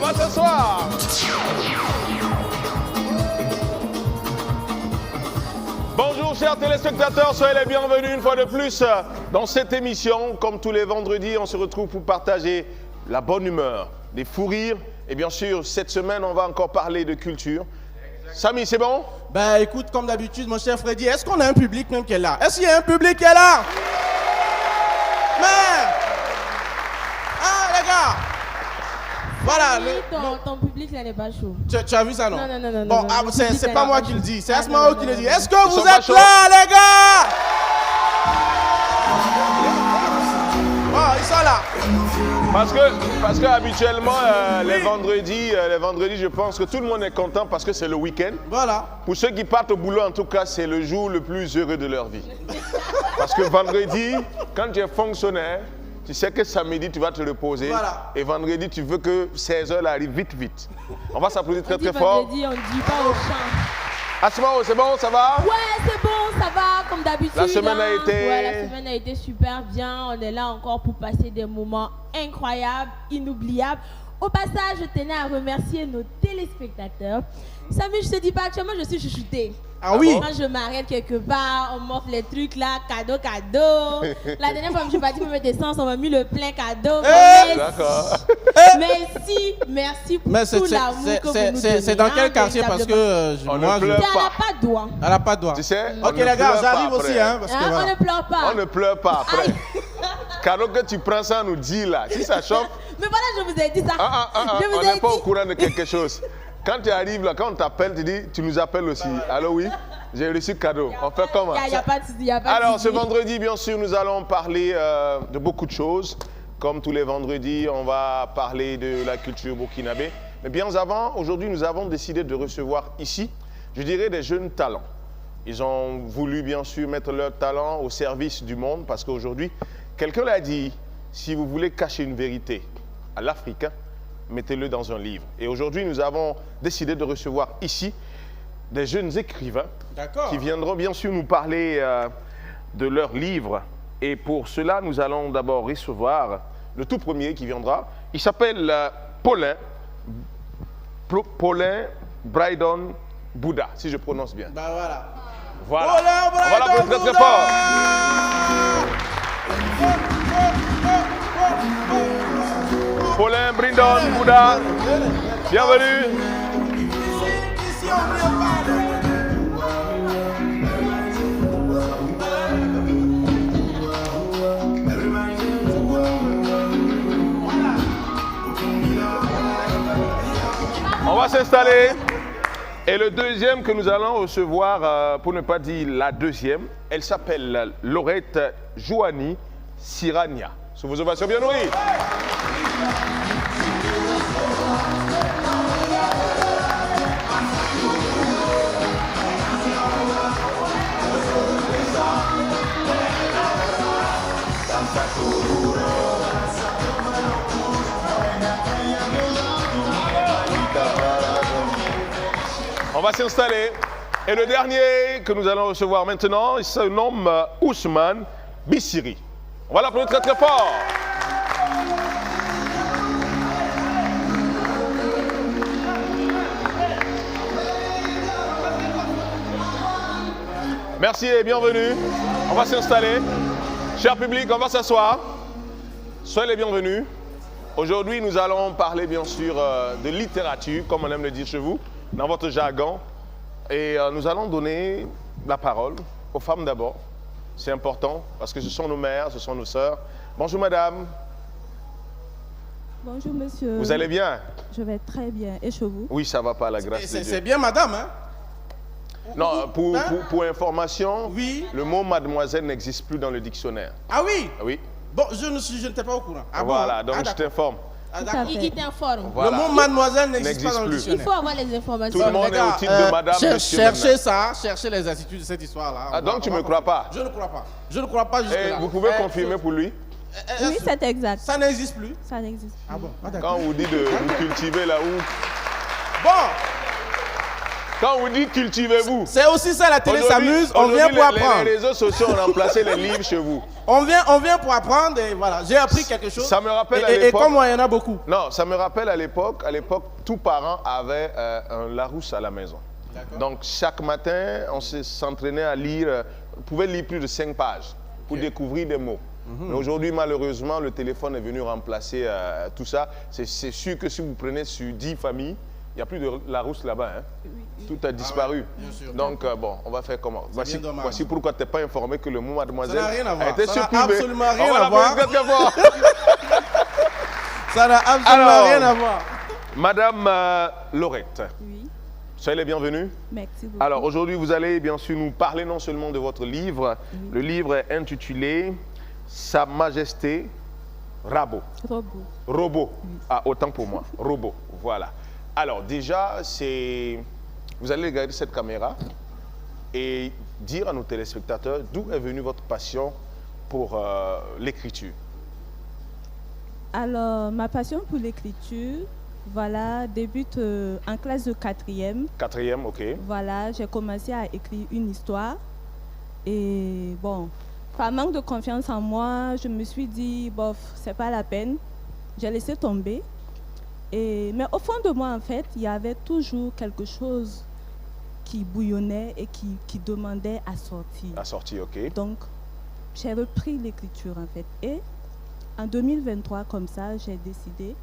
va s'asseoir. Bonjour chers téléspectateurs, soyez les bienvenus une fois de plus dans cette émission. Comme tous les vendredis, on se retrouve pour partager la bonne humeur, des fous rires. Et bien sûr, cette semaine, on va encore parler de culture. Samy, c'est bon? Ben écoute, comme d'habitude, mon cher Freddy, est-ce qu'on a un public même qui est là? Est-ce qu'il y a un public qui est là? Mais... Ah, les gars! Voilà. Ton public, là, n'est pas chaud. Tu as vu ça, non? Non. Bon, c'est pas moi qui le dis, c'est Asmao qui le dit. Est-ce que vous êtes chauds. là, les gars? Oh, ils sont là. Parce que habituellement, les vendredis, je pense que tout le monde est content parce que c'est le week-end. Voilà. Pour ceux qui partent au boulot, en tout cas, c'est le jour le plus heureux de leur vie. Parce que vendredi, quand tu es fonctionnaire, tu sais que samedi, tu vas te reposer. Voilà. Et vendredi, tu veux que 16h arrive vite. On va s'applaudir très fort. Vendredi, on ne dit pas au chant. Asmao, c'est bon, ça va? Ouais, c'est bon, ça va, comme d'habitude. La semaine a été... Ouais, la semaine a été super bien. On est là encore pour passer des moments incroyables, inoubliables. Au passage, je tenais à remercier nos téléspectateurs. Samy, je te dis pas, actuellement, je suis chouchoutée. Ah oui? Quand je m'arrête quelque part, on m'offre les trucs là, cadeau. La dernière fois que je suis partie pour mes essences, on m'a mis le plein cadeau. D'accord. Merci pour tout l'amour que vous nous donnez. C'est dans quel quartier? Parce que On moi, ne pleure C'est à pas. la Padoue. Elle n'a pas de doigt. Tu sais, Ok, les gars, j'arrive aussi, hein, parce que On voilà. ne pleure pas. On ne pleure pas après. Cadeau que tu prends ça, nous dit là. Si ça chauffe... Mais voilà, je vous ai dit ça. Je on vous n'est ai pas au dit. courant de quelque chose. Quand tu arrives là, quand on t'appelle, tu dis, tu nous appelles aussi. Allô, oui, j'ai reçu cadeau. On fait comment? Il n'y a pas de souci, Alors, ce vendredi, bien sûr, nous allons parler de beaucoup de choses. Comme tous les vendredis, on va parler de la culture burkinabé. Mais bien avant, aujourd'hui, nous avons décidé de recevoir ici, je dirais, des jeunes talents. Ils ont voulu, bien sûr, mettre leur talent au service du monde parce qu'aujourd'hui, quelqu'un l'a dit, si vous voulez cacher une vérité à l'Africain, mettez-le dans un livre. Et aujourd'hui, nous avons décidé de recevoir ici des jeunes écrivains qui viendront bien sûr nous parler de leurs livres. Et pour cela, nous allons d'abord recevoir le tout premier qui viendra. Il s'appelle Paulin Brydon Bouddha, si je prononce bien. Bah voilà. Voilà. Paulin On va l'applaudir très Bouddha. fort. Paulin Brydon Bouddha, bienvenue. Ici, on ne pas. On va s'installer. Et le deuxième que nous allons recevoir, pour ne pas dire la deuxième, elle s'appelle Laurette Joanie Sirania. Sous vos ovations bien nourries. On va s'installer. Et le dernier que nous allons recevoir maintenant, il se nomme Ousmane Bissiri. On va l'applaudir très fort. Merci et bienvenue. On va s'installer. Cher public, on va s'asseoir. Soyez les bienvenus. Aujourd'hui, nous allons parler bien sûr de littérature, comme on aime le dire chez vous, dans votre jargon. Et nous allons donner la parole aux femmes d'abord. C'est important parce que ce sont nos mères, ce sont nos sœurs. Bonjour madame. Bonjour monsieur. Vous allez bien? Je vais très bien. Et chez vous? Oui, ça va pas, la grâce de Dieu. C'est bien madame, hein? Non, pour information, oui. Le mot mademoiselle n'existe plus dans le dictionnaire. Ah oui? Oui. Bon, je n'étais pas au courant. Ah voilà, bon? donc je t'informe. Ah, d'accord. Il t'informe. Voilà. Le mot mademoiselle n'existe pas dans le plus. Il dictionnaire. faut avoir les informations. Tout le monde est au titre de madame, monsieur. Cherchez ça, cherchez les instituts de cette histoire-là. Ah, donc tu ne me crois pas? Je ne crois pas. Je ne crois pas Et jusque-là. vous pouvez confirmer pour lui? Oui, c'est exact. Ça n'existe plus. Ça n'existe plus. Ah bon? Ah, Quand d'accord. on vous dit de vous cultiver là où? Bon. Quand on dit cultivez-vous. C'est aussi ça, la télé Aujourd'hui- s'amuse, on vient aujourd'hui, pour apprendre. Les réseaux sociaux ont remplacé les livres chez vous. On vient pour apprendre et voilà, j'ai appris quelque chose. Ça me rappelle à Et l'époque. comme moi, il y en a beaucoup. Non, ça me rappelle à l'époque, tous parents avaient un Larousse à la maison. Donc chaque matin, on s'entraînait à lire, on pouvait lire plus de 5 pages pour découvrir des mots. Mais aujourd'hui, malheureusement, le téléphone est venu remplacer tout ça. C'est sûr que si vous prenez sur 10 familles, il n'y a plus de Larousse là-bas. Hein. Tout a disparu. bien sûr. Donc, bon, on va faire comment? Voici, bien dommage. voici pourquoi tu n'es pas informé que le mot mademoiselle Ça n'a rien à voir. a été Ça n'a supprimé. absolument rien On va à voir. l'appeler très fort. Ça n'a absolument Alors, rien à voir. Madame Laurette, Oui, soyez les bienvenus. merci beaucoup. Alors aujourd'hui, vous allez bien sûr nous parler non seulement de votre livre. Le livre est intitulé Sa Majesté Rabo. Robot. Robot. Ah, autant pour moi. Robot. Voilà. Alors déjà, vous allez regarder cette caméra et dire à nos téléspectateurs d'où est venue votre passion pour l'écriture. Alors, ma passion pour l'écriture, voilà, débute en classe de 4e. 4e, ok. Voilà, j'ai commencé à écrire une histoire. Et bon, par manque de confiance en moi, je me suis dit, bof, c'est pas la peine. J'ai laissé tomber. Mais au fond de moi, en fait, il y avait toujours quelque chose qui bouillonnait et qui demandait à sortir. La sortie, ok. Donc, j'ai repris l'écriture, en fait. Et en 2023, comme ça, j'ai décidé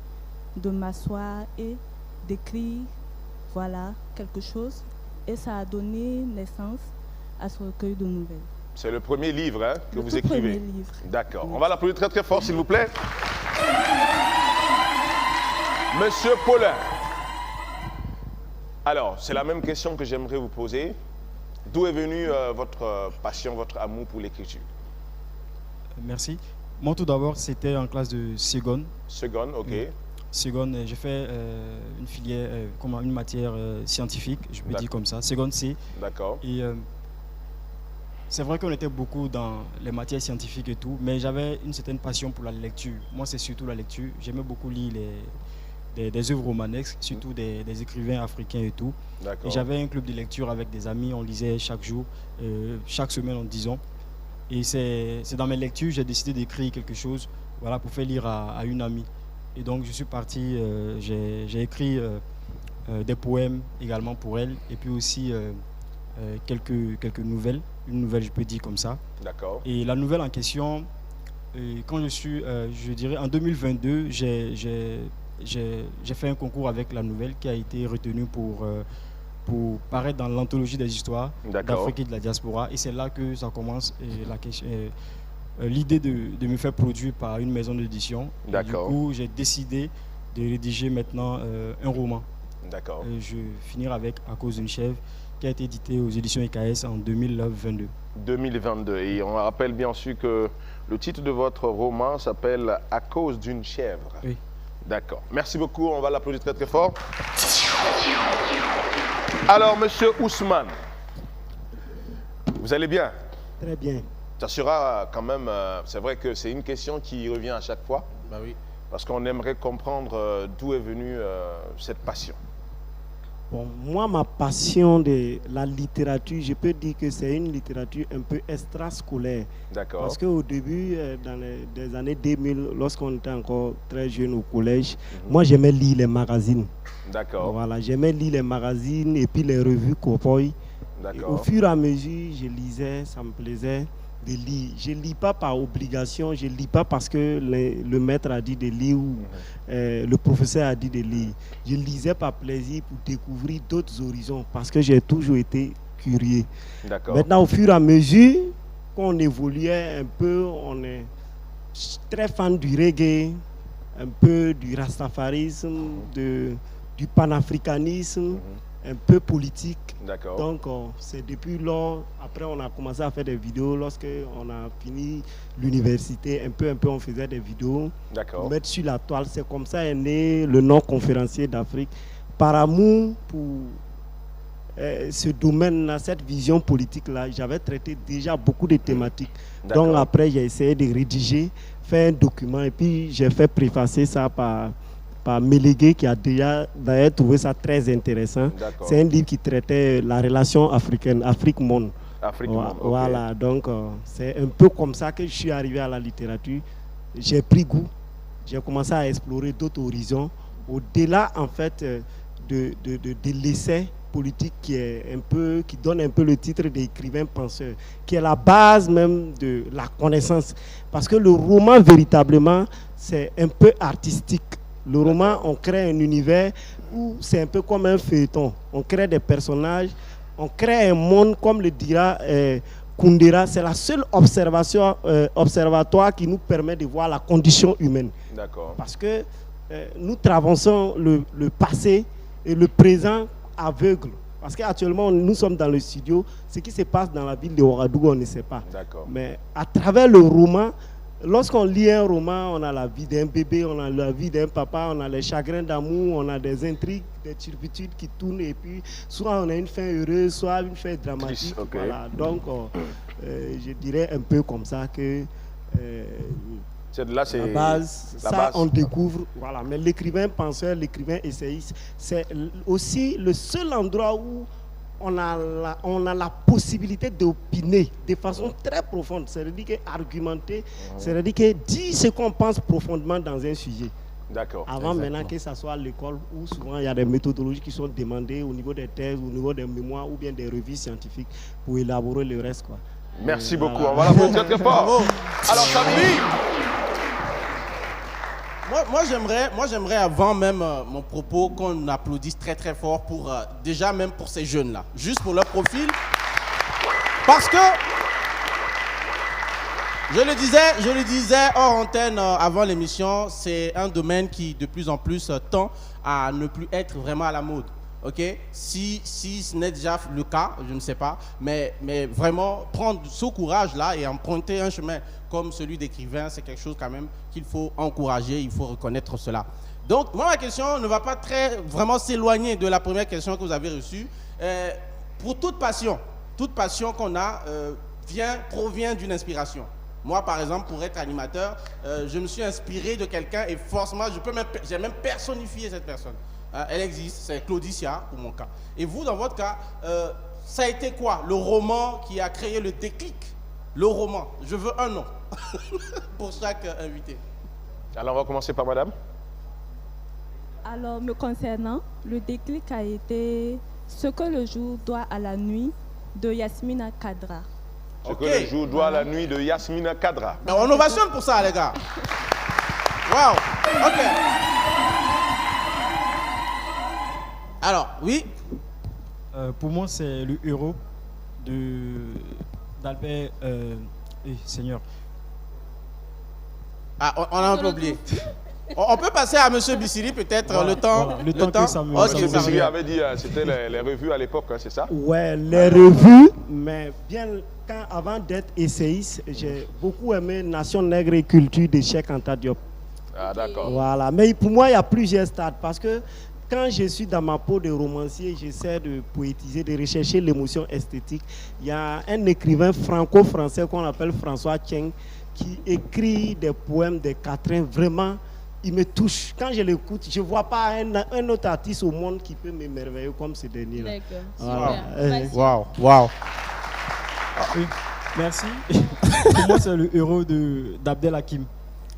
de m'asseoir et d'écrire, voilà, quelque chose. Et ça a donné naissance à ce recueil de nouvelles. C'est le premier livre hein, que Le vous tout écrivez. premier livre. D'accord. Oui. On va l'applaudir très très fort, s'il vous plaît. Monsieur Paulin. Alors, c'est la même question que j'aimerais vous poser. D'où est venue votre passion, votre amour pour l'écriture? Merci. Moi, tout d'abord, c'était en classe de seconde. Seconde, ok. Seconde, j'ai fait une filière, une matière scientifique, je peux D'accord. dire comme ça. Seconde C. D'accord. Et c'est vrai qu'on était beaucoup dans les matières scientifiques et tout, mais j'avais une certaine passion pour la lecture. Moi, c'est surtout la lecture. J'aimais beaucoup lire des œuvres romanesques, surtout des écrivains africains et tout. Et D'accord. j'avais un club de lecture avec des amis, on lisait chaque jour, chaque semaine, disons. Et c'est dans mes lectures j'ai décidé d'écrire quelque chose, voilà, pour faire lire à une amie. Et donc je suis parti, j'ai écrit des poèmes également pour elle, et puis aussi quelques nouvelles, une nouvelle je peux dire comme ça. D'accord. Et la nouvelle en question, quand je dirais en 2022, j'ai fait un concours avec la nouvelle qui a été retenue pour paraître dans l'anthologie des histoires D'accord. d'Afrique et de la diaspora. Et c'est là que ça commence l'idée de me faire produire par une maison d'édition. Et D'accord. Du coup, j'ai décidé de rédiger maintenant un roman. D'accord. Je vais finir avec À cause d'une chèvre, qui a été édité aux éditions EKS en 2022. 2022. Et on rappelle bien sûr que le titre de votre roman s'appelle À cause d'une chèvre. Oui. D'accord. Merci beaucoup. On va l'applaudir très très fort. Alors, monsieur Ousmane, vous allez bien? Très bien. Ça sera quand même, c'est vrai que c'est une question qui revient à chaque fois, Bah oui. parce qu'on aimerait comprendre d'où est venue cette passion. Bon, moi, ma passion de la littérature, je peux dire que c'est une littérature un peu extrascolaire. D'accord. Parce qu'au début, dans les années 2000, lorsqu'on était encore très jeune au collège, moi, j'aimais lire les magazines. D'accord. Voilà, j'aimais lire les magazines et puis les revues Cowboy. Et au D'accord. fur et à mesure, je lisais, ça me plaisait de lire. Je ne lis pas par obligation, je ne lis pas parce que le maître a dit de lire ou le professeur a dit de lire. Je lisais par plaisir pour découvrir d'autres horizons parce que j'ai toujours été curieux. D'accord. Maintenant, au fur et à mesure qu'on évoluait un peu, on est très fan du reggae, un peu du rastafarisme, du panafricanisme, un peu politique. D'accord. Donc, c'est depuis lors, après on a commencé à faire des vidéos, lorsque on a fini l'université, un peu on faisait des vidéos pour D'accord. mettre sur la toile. C'est comme ça est né le nom conférencier d'Afrique. Par amour pour ce domaine-là, cette vision politique-là, j'avais traité déjà beaucoup de thématiques. D'accord. Donc après, j'ai essayé de rédiger, faire un document et puis j'ai fait préfacer ça par par Mélégué qui a déjà d'ailleurs trouvé ça très intéressant. D'accord. C'est un livre qui traitait la relation africaine, Afrique-monde. Afrique-monde, ok. Voilà, donc c'est un peu comme ça que je suis arrivé à la littérature. J'ai pris goût, j'ai commencé à explorer d'autres horizons, au-delà en fait de l'essai politique qui donne un peu le titre d'écrivain penseur, qui est la base même de la connaissance. Parce que le roman, véritablement, c'est un peu artistique. Le roman, on crée un univers où c'est un peu comme un feuilleton. On crée des personnages, on crée un monde, comme le dira Kundera. C'est la seule observatoire qui nous permet de voir la condition humaine. D'accord. Parce que nous traversons le passé et le présent aveugle. Parce qu'actuellement, nous sommes dans le studio. Ce qui se passe dans la ville de Ouagadougou, on ne sait pas. D'accord. Mais à travers le roman, lorsqu'on lit un roman, on a la vie d'un bébé, on a la vie d'un papa, on a les chagrins d'amour, on a des intrigues, des turpitudes qui tournent. Et puis, soit on a une fin heureuse, soit une fin dramatique. Triste, ok. Voilà. Donc, je dirais un peu comme ça que... Là, c'est la base, la ça base. on découvre, voilà. Mais l'écrivain penseur, l'écrivain essayiste, c'est aussi le seul endroit où on a la possibilité d'opiner de façon très profonde, c'est-à-dire qu'argumenter, c'est-à-dire que dire ce qu'on pense profondément dans un sujet. D'accord. Avant maintenant que ce soit à l'école où souvent il y a des méthodologies qui sont demandées au niveau des thèses, au niveau des mémoires ou bien des revues scientifiques pour élaborer le reste, quoi. Merci beaucoup. Voilà. On va l'applaudir très fort. Alors, Sammy, Moi, j'aimerais avant même mon propos qu'on applaudisse très très fort pour déjà même pour ces jeunes-là, juste pour leur profil, parce que je le disais hors antenne avant l'émission, c'est un domaine qui de plus en plus tend à ne plus être vraiment à la mode. Ok, si ce n'est déjà le cas, je ne sais pas, mais vraiment prendre ce courage-là et emprunter un chemin comme celui d'écrivain, c'est quelque chose quand même qu'il faut encourager, il faut reconnaître cela. Donc, moi, ma question ne va pas vraiment s'éloigner de la première question que vous avez reçue. Pour toute passion qu'on a provient d'une inspiration. Moi, par exemple, pour être animateur, je me suis inspiré de quelqu'un et forcément, j'ai même personnifié cette personne. Elle existe, c'est Claudicia pour mon cas. Et vous, dans votre cas, ça a été quoi le roman qui a créé le déclic? Le roman, je veux un nom pour chaque invité. alors on va commencer par madame. Alors, me concernant, le déclic a été Ce que le jour doit à la nuit de Yasmina Kadra. Ce que le jour doit à la nuit de Yasmina Kadra. On ovationne pour ça, les gars. Waouh. Ok. Alors, oui. Pour moi, c'est le héros d'Albert. Seigneur. Ah, on a un peu oublié. On peut passer à M. Bissiri peut-être le temps. Voilà, le temps que ça me- Ok, ça me- ça Bissiri va. avait dit, c'était les revues à l'époque, hein, c'est ça? Ouais, les revues, mais bien avant d'être essayiste, j'ai beaucoup aimé Nation Nègre et Culture de Cheikh Anta Diop. Ah, d'accord. Voilà, mais pour moi, il y a plusieurs stades parce que quand je suis dans ma peau de romancier, j'essaie de poétiser, de rechercher l'émotion esthétique. Il y a un écrivain franco-français qu'on appelle François Cheng qui écrit des poèmes des quatrains. Vraiment, il me touche. Quand je l'écoute, je ne vois pas un autre artiste au monde qui peut m'émerveiller comme ce dernier-là. D'accord. Voilà. Super. Vas-y. Waouh, waouh. Oui, merci. Pour moi, c'est le héros d'Abdel Hakim.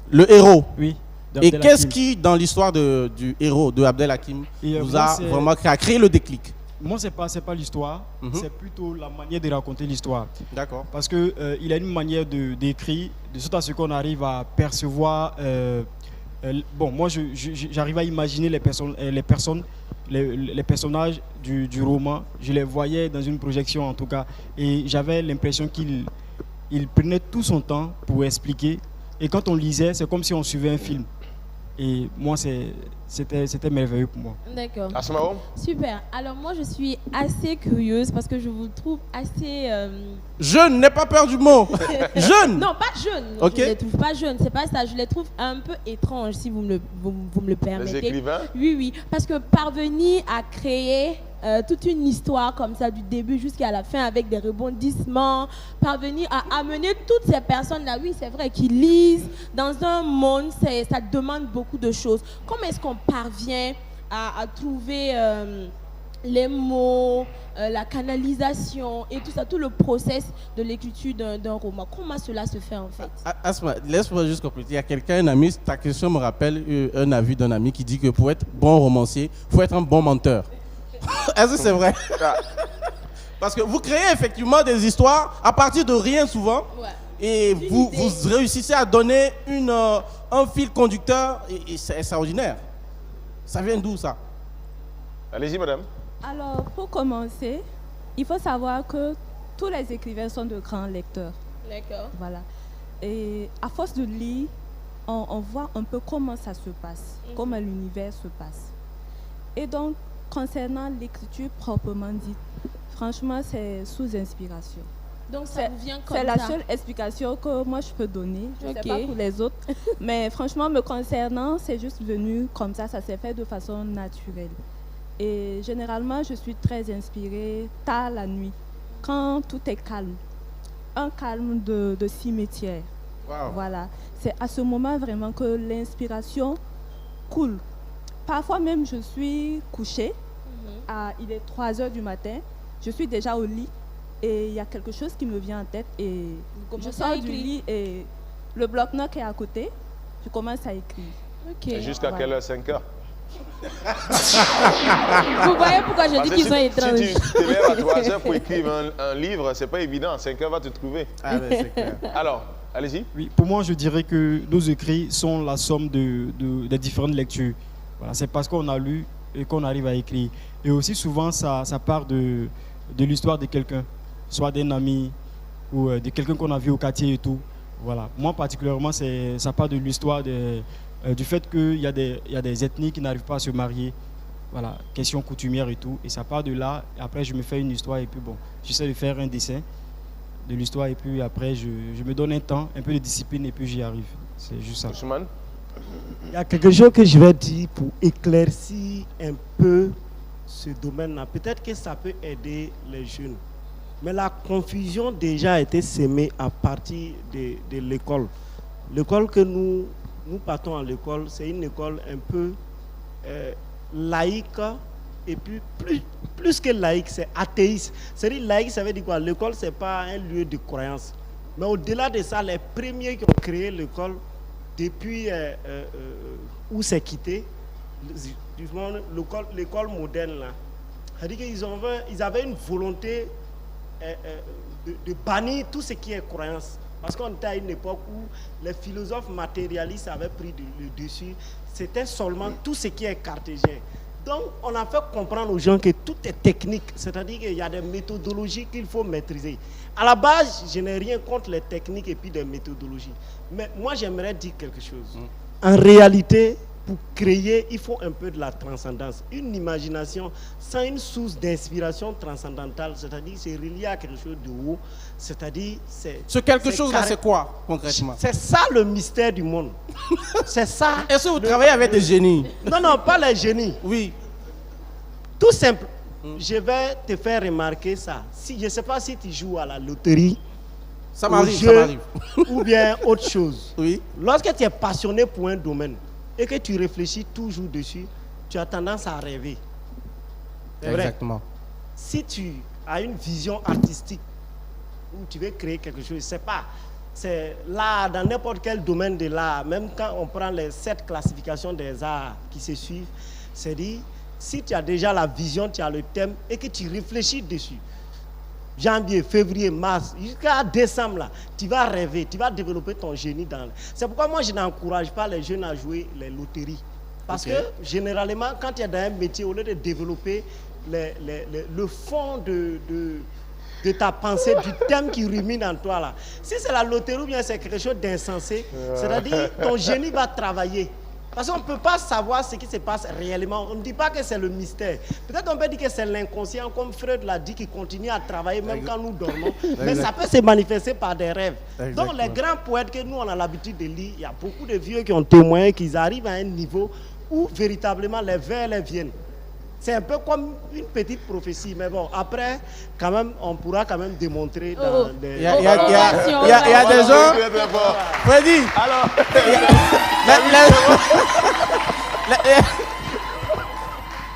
Le héros. Oui. Et d'Abdel qu'est-ce Hakim. qui, dans l'histoire du héros de Abdel Hakim, Et, vous moi, a c'est- vraiment créé le déclic? Moi, c'est pas l'histoire, c'est plutôt la manière de raconter l'histoire. D'accord. Parce que il a une manière d'écrire, de sorte à ce qu'on arrive à percevoir. Bon, moi, j'arrive à imaginer les personnages du roman. Je les voyais dans une projection, en tout cas, et j'avais l'impression qu'il prenait tout son temps pour expliquer. Et quand on lisait, c'est comme si on suivait un film. Et moi, c'était merveilleux pour moi. D'accord. Asmao? Super. Alors moi, je suis assez curieuse parce que je vous trouve assez... Jeune, n'aie pas peur du mot. Jeune. Non, pas jeune. Ok. Je les trouve pas jeunes, c'est pas ça. Je les trouve un peu étranges, si vous me le Les permettez. écrivains? Oui, oui. Parce que parvenir à créer toute une histoire comme ça du début jusqu'à la fin avec des rebondissements, parvenir à amener toutes ces personnes-là, oui c'est vrai, qui lisent dans un monde, ça demande beaucoup de choses. Comment est-ce qu'on parvient à trouver les mots, la canalisation et tout ça, tout le process de l'écriture d'un roman? Comment cela se fait en fait? Asma, laisse-moi juste compléter. Il y a quelqu'un, un ami, ta question me rappelle un avis d'un ami qui dit que pour être bon romancier, il faut être un bon menteur. Est-ce que c'est vrai? Parce que vous créez effectivement des histoires à partir de rien souvent. Ouais. Et vous réussissez à donner un fil conducteur et c'est extraordinaire. Ça vient d'où ça? Allez-y, madame. Alors, pour commencer, il faut savoir que tous les écrivains sont de grands lecteurs. D'accord. Voilà. Et à force de lire, on voit un peu comment ça se passe, comment l'univers se passe. Et donc, concernant l'écriture proprement dite, franchement, c'est sous inspiration. Donc ça vous vient comme ça? C'est la seule explication que moi je peux donner. Je ne sais pas pour les autres. Mais franchement, me concernant, c'est juste venu comme ça s'est fait de façon naturelle. Et généralement, je suis très inspirée tard la nuit, quand tout est calme. Un calme de cimetière. Wow. Voilà. C'est à ce moment vraiment que l'inspiration coule. Parfois même, je suis couchée, il est 3 heures du matin, je suis déjà au lit et il y a quelque chose qui me vient en tête et je sors du lit et le bloc-notes est à côté, je commence à écrire. Okay. Jusqu'à quelle heure? 5 heures? Vous voyez pourquoi je dis qu'ils sont étranges. Si tu te lèves à 3 heures pour écrire un livre, c'est pas évident. 5 heures va te trouver. Ah, ben, c'est clair. Alors, allez-y. Oui, pour moi, je dirais que nos écrits sont la somme des différentes lectures. Voilà, c'est parce qu'on a lu et qu'on arrive à écrire. Et aussi, souvent, ça part de l'histoire de quelqu'un, soit d'un ami ou de quelqu'un qu'on a vu au quartier et tout. Voilà. Moi, particulièrement, ça part de l'histoire du fait qu'il y a des ethnies qui n'arrivent pas à se marier. Voilà, question coutumière et tout. Et ça part de là. Et après, je me fais une histoire et puis bon, j'essaie de faire un dessin de l'histoire et puis après, je me donne un temps, un peu de discipline et puis j'y arrive. C'est juste ça. Ousmane? Il y a quelque chose que je vais dire pour éclaircir un peu ce domaine-là. Peut-être que ça peut aider les jeunes. Mais la confusion déjà a été sémée à partir de l'école. L'école que nous partons à l'école, c'est une école un peu laïque et puis plus que laïque, c'est athéiste. C'est-à-dire laïque, ça veut dire quoi? L'école, ce n'est pas un lieu de croyance. Mais au-delà de ça, les premiers qui ont créé l'école, depuis où c'est quitté, l'école moderne, là, c'est-à-dire qu'ils avaient une volonté de bannir tout ce qui est croyance. Parce qu'on était à une époque où les philosophes matérialistes avaient pris le dessus. C'était seulement tout ce qui est cartésien. Donc, on a fait comprendre aux gens que tout est technique. C'est-à-dire qu'il y a des méthodologies qu'il faut maîtriser. À la base, je n'ai rien contre les techniques et puis des méthodologies. Mais moi, j'aimerais dire quelque chose. En réalité, pour créer, il faut un peu de la transcendance. Une imagination sans une source d'inspiration transcendantale, c'est-à-dire c'est relié à quelque chose de haut, c'est-à-dire ce quelque chose-là, c'est quoi, concrètement? C'est ça le mystère du monde. C'est ça. Est-ce que vous travaillez avec des génies? Non, pas les génies. Oui. Tout simple. Je vais te faire remarquer ça. Je ne sais pas si tu joues à la loterie. Ça m'arrive. Ou bien autre chose. Oui. Lorsque tu es passionné pour un domaine et que tu réfléchis toujours dessus, tu as tendance à rêver. C'est vrai. Exactement. Si tu as une vision artistique où tu veux créer quelque chose, c'est l'art, dans n'importe quel domaine de l'art, même quand on prend les 7 classifications des arts qui se suivent, c'est dit, si tu as déjà la vision, tu as le thème et que tu réfléchis dessus, janvier, février, mars, jusqu'à décembre, là, tu vas rêver, tu vas développer ton génie dans... C'est pourquoi moi, je n'encourage pas les jeunes à jouer les loteries. Parce que, généralement, quand tu es dans un métier, au lieu de développer le fond de ta pensée, du thème qui rumine en toi, là, si c'est la loterie ou bien c'est quelque chose d'insensé, c'est-à-dire ton génie va travailler. Parce qu'on ne peut pas savoir ce qui se passe réellement. On ne dit pas que c'est le mystère. Peut-être on peut dire que c'est l'inconscient, comme Freud l'a dit, qui continue à travailler même quand nous dormons. Mais ça peut se manifester par des rêves. Donc les grands poètes que nous on a l'habitude de lire, il y a beaucoup de vieux qui ont témoigné qu'ils arrivent à un niveau où véritablement les vers les viennent. C'est un peu comme une petite prophétie, mais bon, après, quand même, on pourra quand même démontrer dans des... Il y a des gens... Freddy, Alors,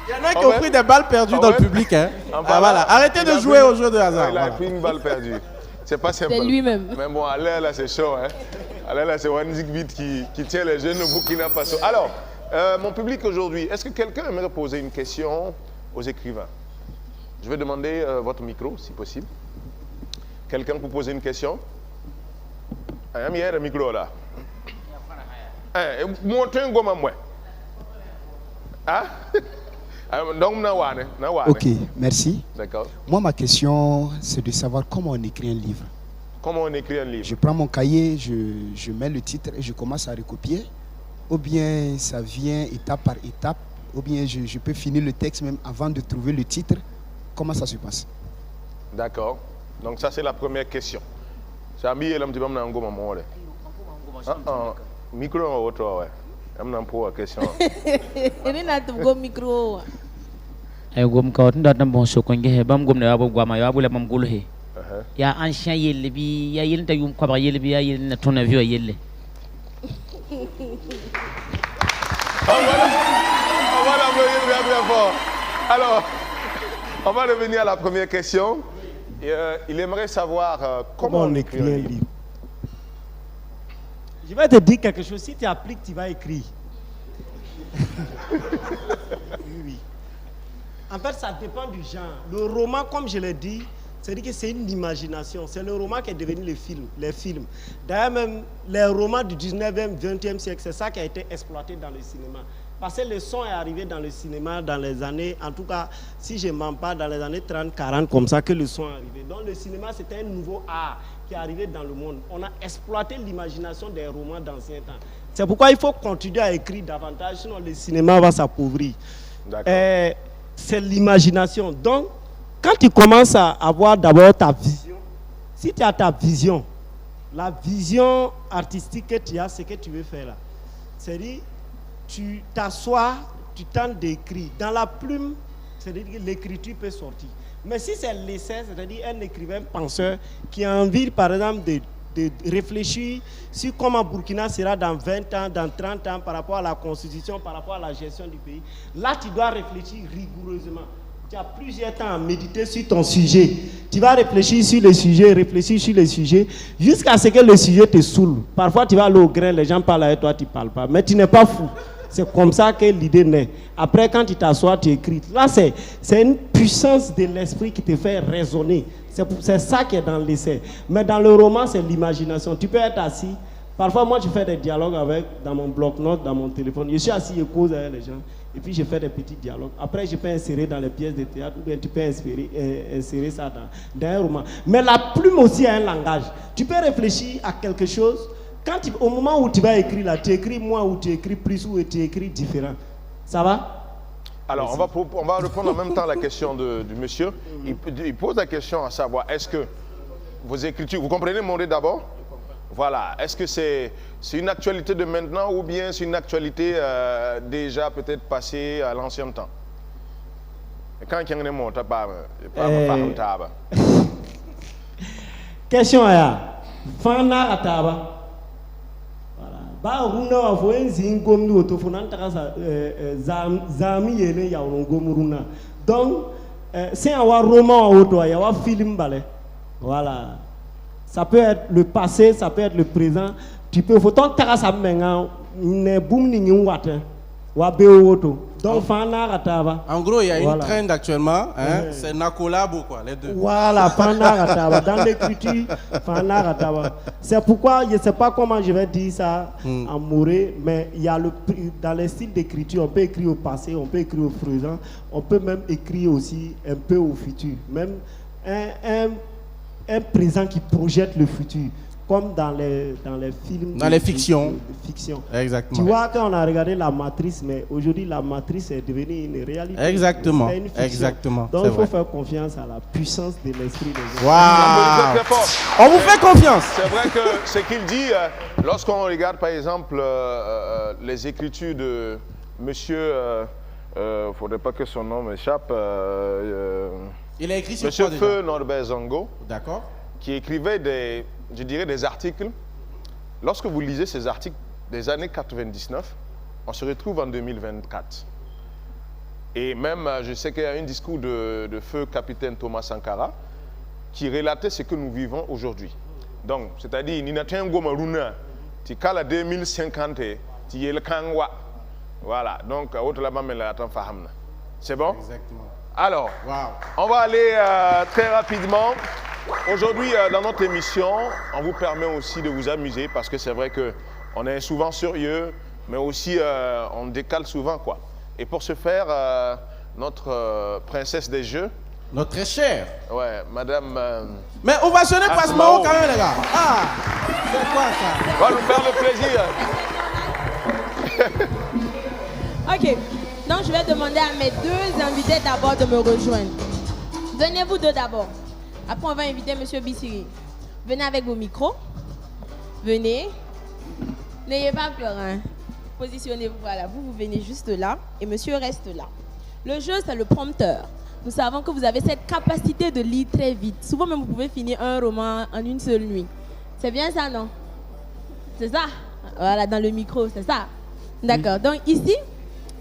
il y en a qui ont pris des balles perdues dans le public. Hein. Voilà. Arrêtez de jouer aux jeux de hasard. il a pris une balle perdue. C'est pas simple. C'est lui-même. Mais bon, Alain, là, c'est chaud. Hein. Alain, là, c'est Wanzik Bit qui tient les jeunes au Burkina Faso. Alors, mon public aujourd'hui, est-ce que quelqu'un aimerait poser une question aux écrivains? Je vais demander votre micro, si possible. Quelqu'un pour poser une question? Il y a un micro là. Montrez un gomme à moi. Ah? Donc, Ok, merci. D'accord. Moi, ma question, c'est de savoir comment on écrit un livre. Comment on écrit un livre? Je prends mon cahier, je mets le titre et je commence à recopier. Ou bien ça vient étape par étape. Ou bien je peux finir le texte même avant de trouver le titre. Comment ça se passe? D'accord. Donc ça, c'est la première question. C'est un billet, là, un petit peu, micro, autre, ouais. I'm not pour la question. Il a un micro. ay gom ka wata da bon so ko nge bam gom na bam gwama ya bule bam gulhe ya ancien yelle bi ya yelle ta yum ko ba yelle bi ya yelle na ton avion yelle On va l'applaudir bien fort. Alors, on va revenir à la première question. Il aimerait savoir comment on écrit un livre. Je vais te dire quelque chose. Si tu appliques, tu vas écrire. Oui. En fait, ça dépend du genre. Le roman, comme je l'ai dit, c'est-à-dire que c'est une imagination. C'est le roman qui est devenu les films. D'ailleurs, même les romans du 19e, 20e siècle, c'est ça qui a été exploité dans le cinéma. Parce que le son est arrivé dans le cinéma dans les années, en tout cas, si je ne mens pas, dans les années 30, 40, comme ça que le son est arrivé. Donc le cinéma, c'était un nouveau art qui est arrivé dans le monde. On a exploité l'imagination des romans d'anciens temps. C'est pourquoi il faut continuer à écrire davantage, sinon le cinéma va s'appauvrir. C'est l'imagination. Donc, quand tu commences à avoir d'abord ta vision, si tu as ta vision, la vision artistique que tu as, c'est que tu veux faire là. C'est-à-dire, tu t'assois, tu tentes d'écrire. Dans la plume, c'est-à-dire que l'écriture peut sortir. Mais si c'est l'essai, c'est-à-dire un écrivain penseur qui a envie, par exemple, de réfléchir sur comment Burkina sera dans 20 ans, dans 30 ans, par rapport à la constitution, par rapport à la gestion du pays, là, tu dois réfléchir rigoureusement. Tu as plusieurs temps à méditer sur ton sujet. Tu vas réfléchir sur le sujet, jusqu'à ce que le sujet te saoule. Parfois, tu vas aller au grain, les gens parlent avec toi, tu ne parles pas. Mais tu n'es pas fou. C'est comme ça que l'idée naît. Après, quand tu t'assois, tu écris. Là, c'est une puissance de l'esprit qui te fait raisonner. C'est ça qui est dans l'essai. Mais dans le roman, c'est l'imagination. Tu peux être assis. Parfois, moi, je fais des dialogues dans mon bloc-notes, dans mon téléphone. Je suis assis et cause avec les gens. Et puis, je fais des petits dialogues. Après, je peux insérer dans les pièces de théâtre ou bien tu peux insérer ça dans un roman. Mais la plume aussi a un langage. Tu peux réfléchir à quelque chose. Au moment où tu vas écrire là, tu écris moins ou tu écris plus ou tu écris différent. Ça va? Alors, on va répondre en même temps à la question du monsieur. Il pose la question à savoir, est-ce que vos écritures, vous comprenez mon d'abord? Voilà, est-ce que c'est une actualité de maintenant ou bien c'est une actualité déjà peut-être passée à l'ancien temps? Quand il y a un mot, tu pas question à Fana Ataba. Ba runa wa fo enzi ngomni woto fo nan taka zami yele ya ngomruna. Donc c'est un roman auto ya wa film balé. Voilà. Ça peut être le passé, ça peut être le présent. Tu peux faut ton taka sa menga ne boom ni ngwate wa be auto. Donc Fana Rataba. En gros, il y a une trend actuellement, hein, c'est Nakolabo quoi, les deux. Voilà, Fana Rataba. Dans l'écriture, Fana Rataba. C'est pourquoi je ne sais pas comment je vais dire ça en moré, mais il y a dans les styles d'écriture, on peut écrire au passé, on peut écrire au présent, on peut même écrire aussi un peu au futur. Même un présent qui projette le futur. Comme dans les films. Dans les fictions. Fiction. Exactement. Tu vois, quand on a regardé La Matrice, mais aujourd'hui, La Matrice est devenue une réalité. Exactement. Une fiction. Exactement. Donc, il faut faire confiance à la puissance de l'esprit des gens. Waouh! On vous fait confiance. C'est vrai que ce qu'il dit, lorsqu'on regarde par exemple les écritures de monsieur faudrait pas que son nom m'échappe. Il a écrit sur Monsieur quoi déjà? Feu Norbert Zongo, D'accord. qui écrivait des articles. Lorsque vous lisez ces articles des années 99, on se retrouve en 2024. Et même, je sais qu'il y a un discours de feu capitaine Thomas Sankara qui relatait ce que nous vivons aujourd'hui. Donc, c'est-à-dire, Nina Tengo Maruna, Tikala 2050, Tiel Kangwa. Voilà, donc, autre là-bas, mais là, c'est bon? Exactement. Alors, Wow. on va aller très rapidement. Aujourd'hui, dans notre émission, on vous permet aussi de vous amuser parce que c'est vrai qu'on est souvent sérieux, mais aussi on décale souvent, quoi. Et pour ce faire, notre princesse des jeux, Notre très cher. ouais, madame, Mais ovationner Pasmao quand même, les gars. Ah, c'est quoi ça? va nous faire le plaisir. Ok, donc je vais demander à mes deux invités d'abord de me rejoindre. Venez-vous deux d'abord. Après, on va inviter Monsieur Bissiri. Venez avec vos micros. Venez. N'ayez pas peur. Hein. Positionnez-vous. Voilà, vous venez juste là et Monsieur reste là. Le jeu, c'est le prompteur. Nous savons que vous avez cette capacité de lire très vite. Souvent, même, vous pouvez finir un roman en une seule nuit. C'est bien ça, non? C'est ça? Voilà, dans le micro, c'est ça? D'accord. Oui. Donc, ici,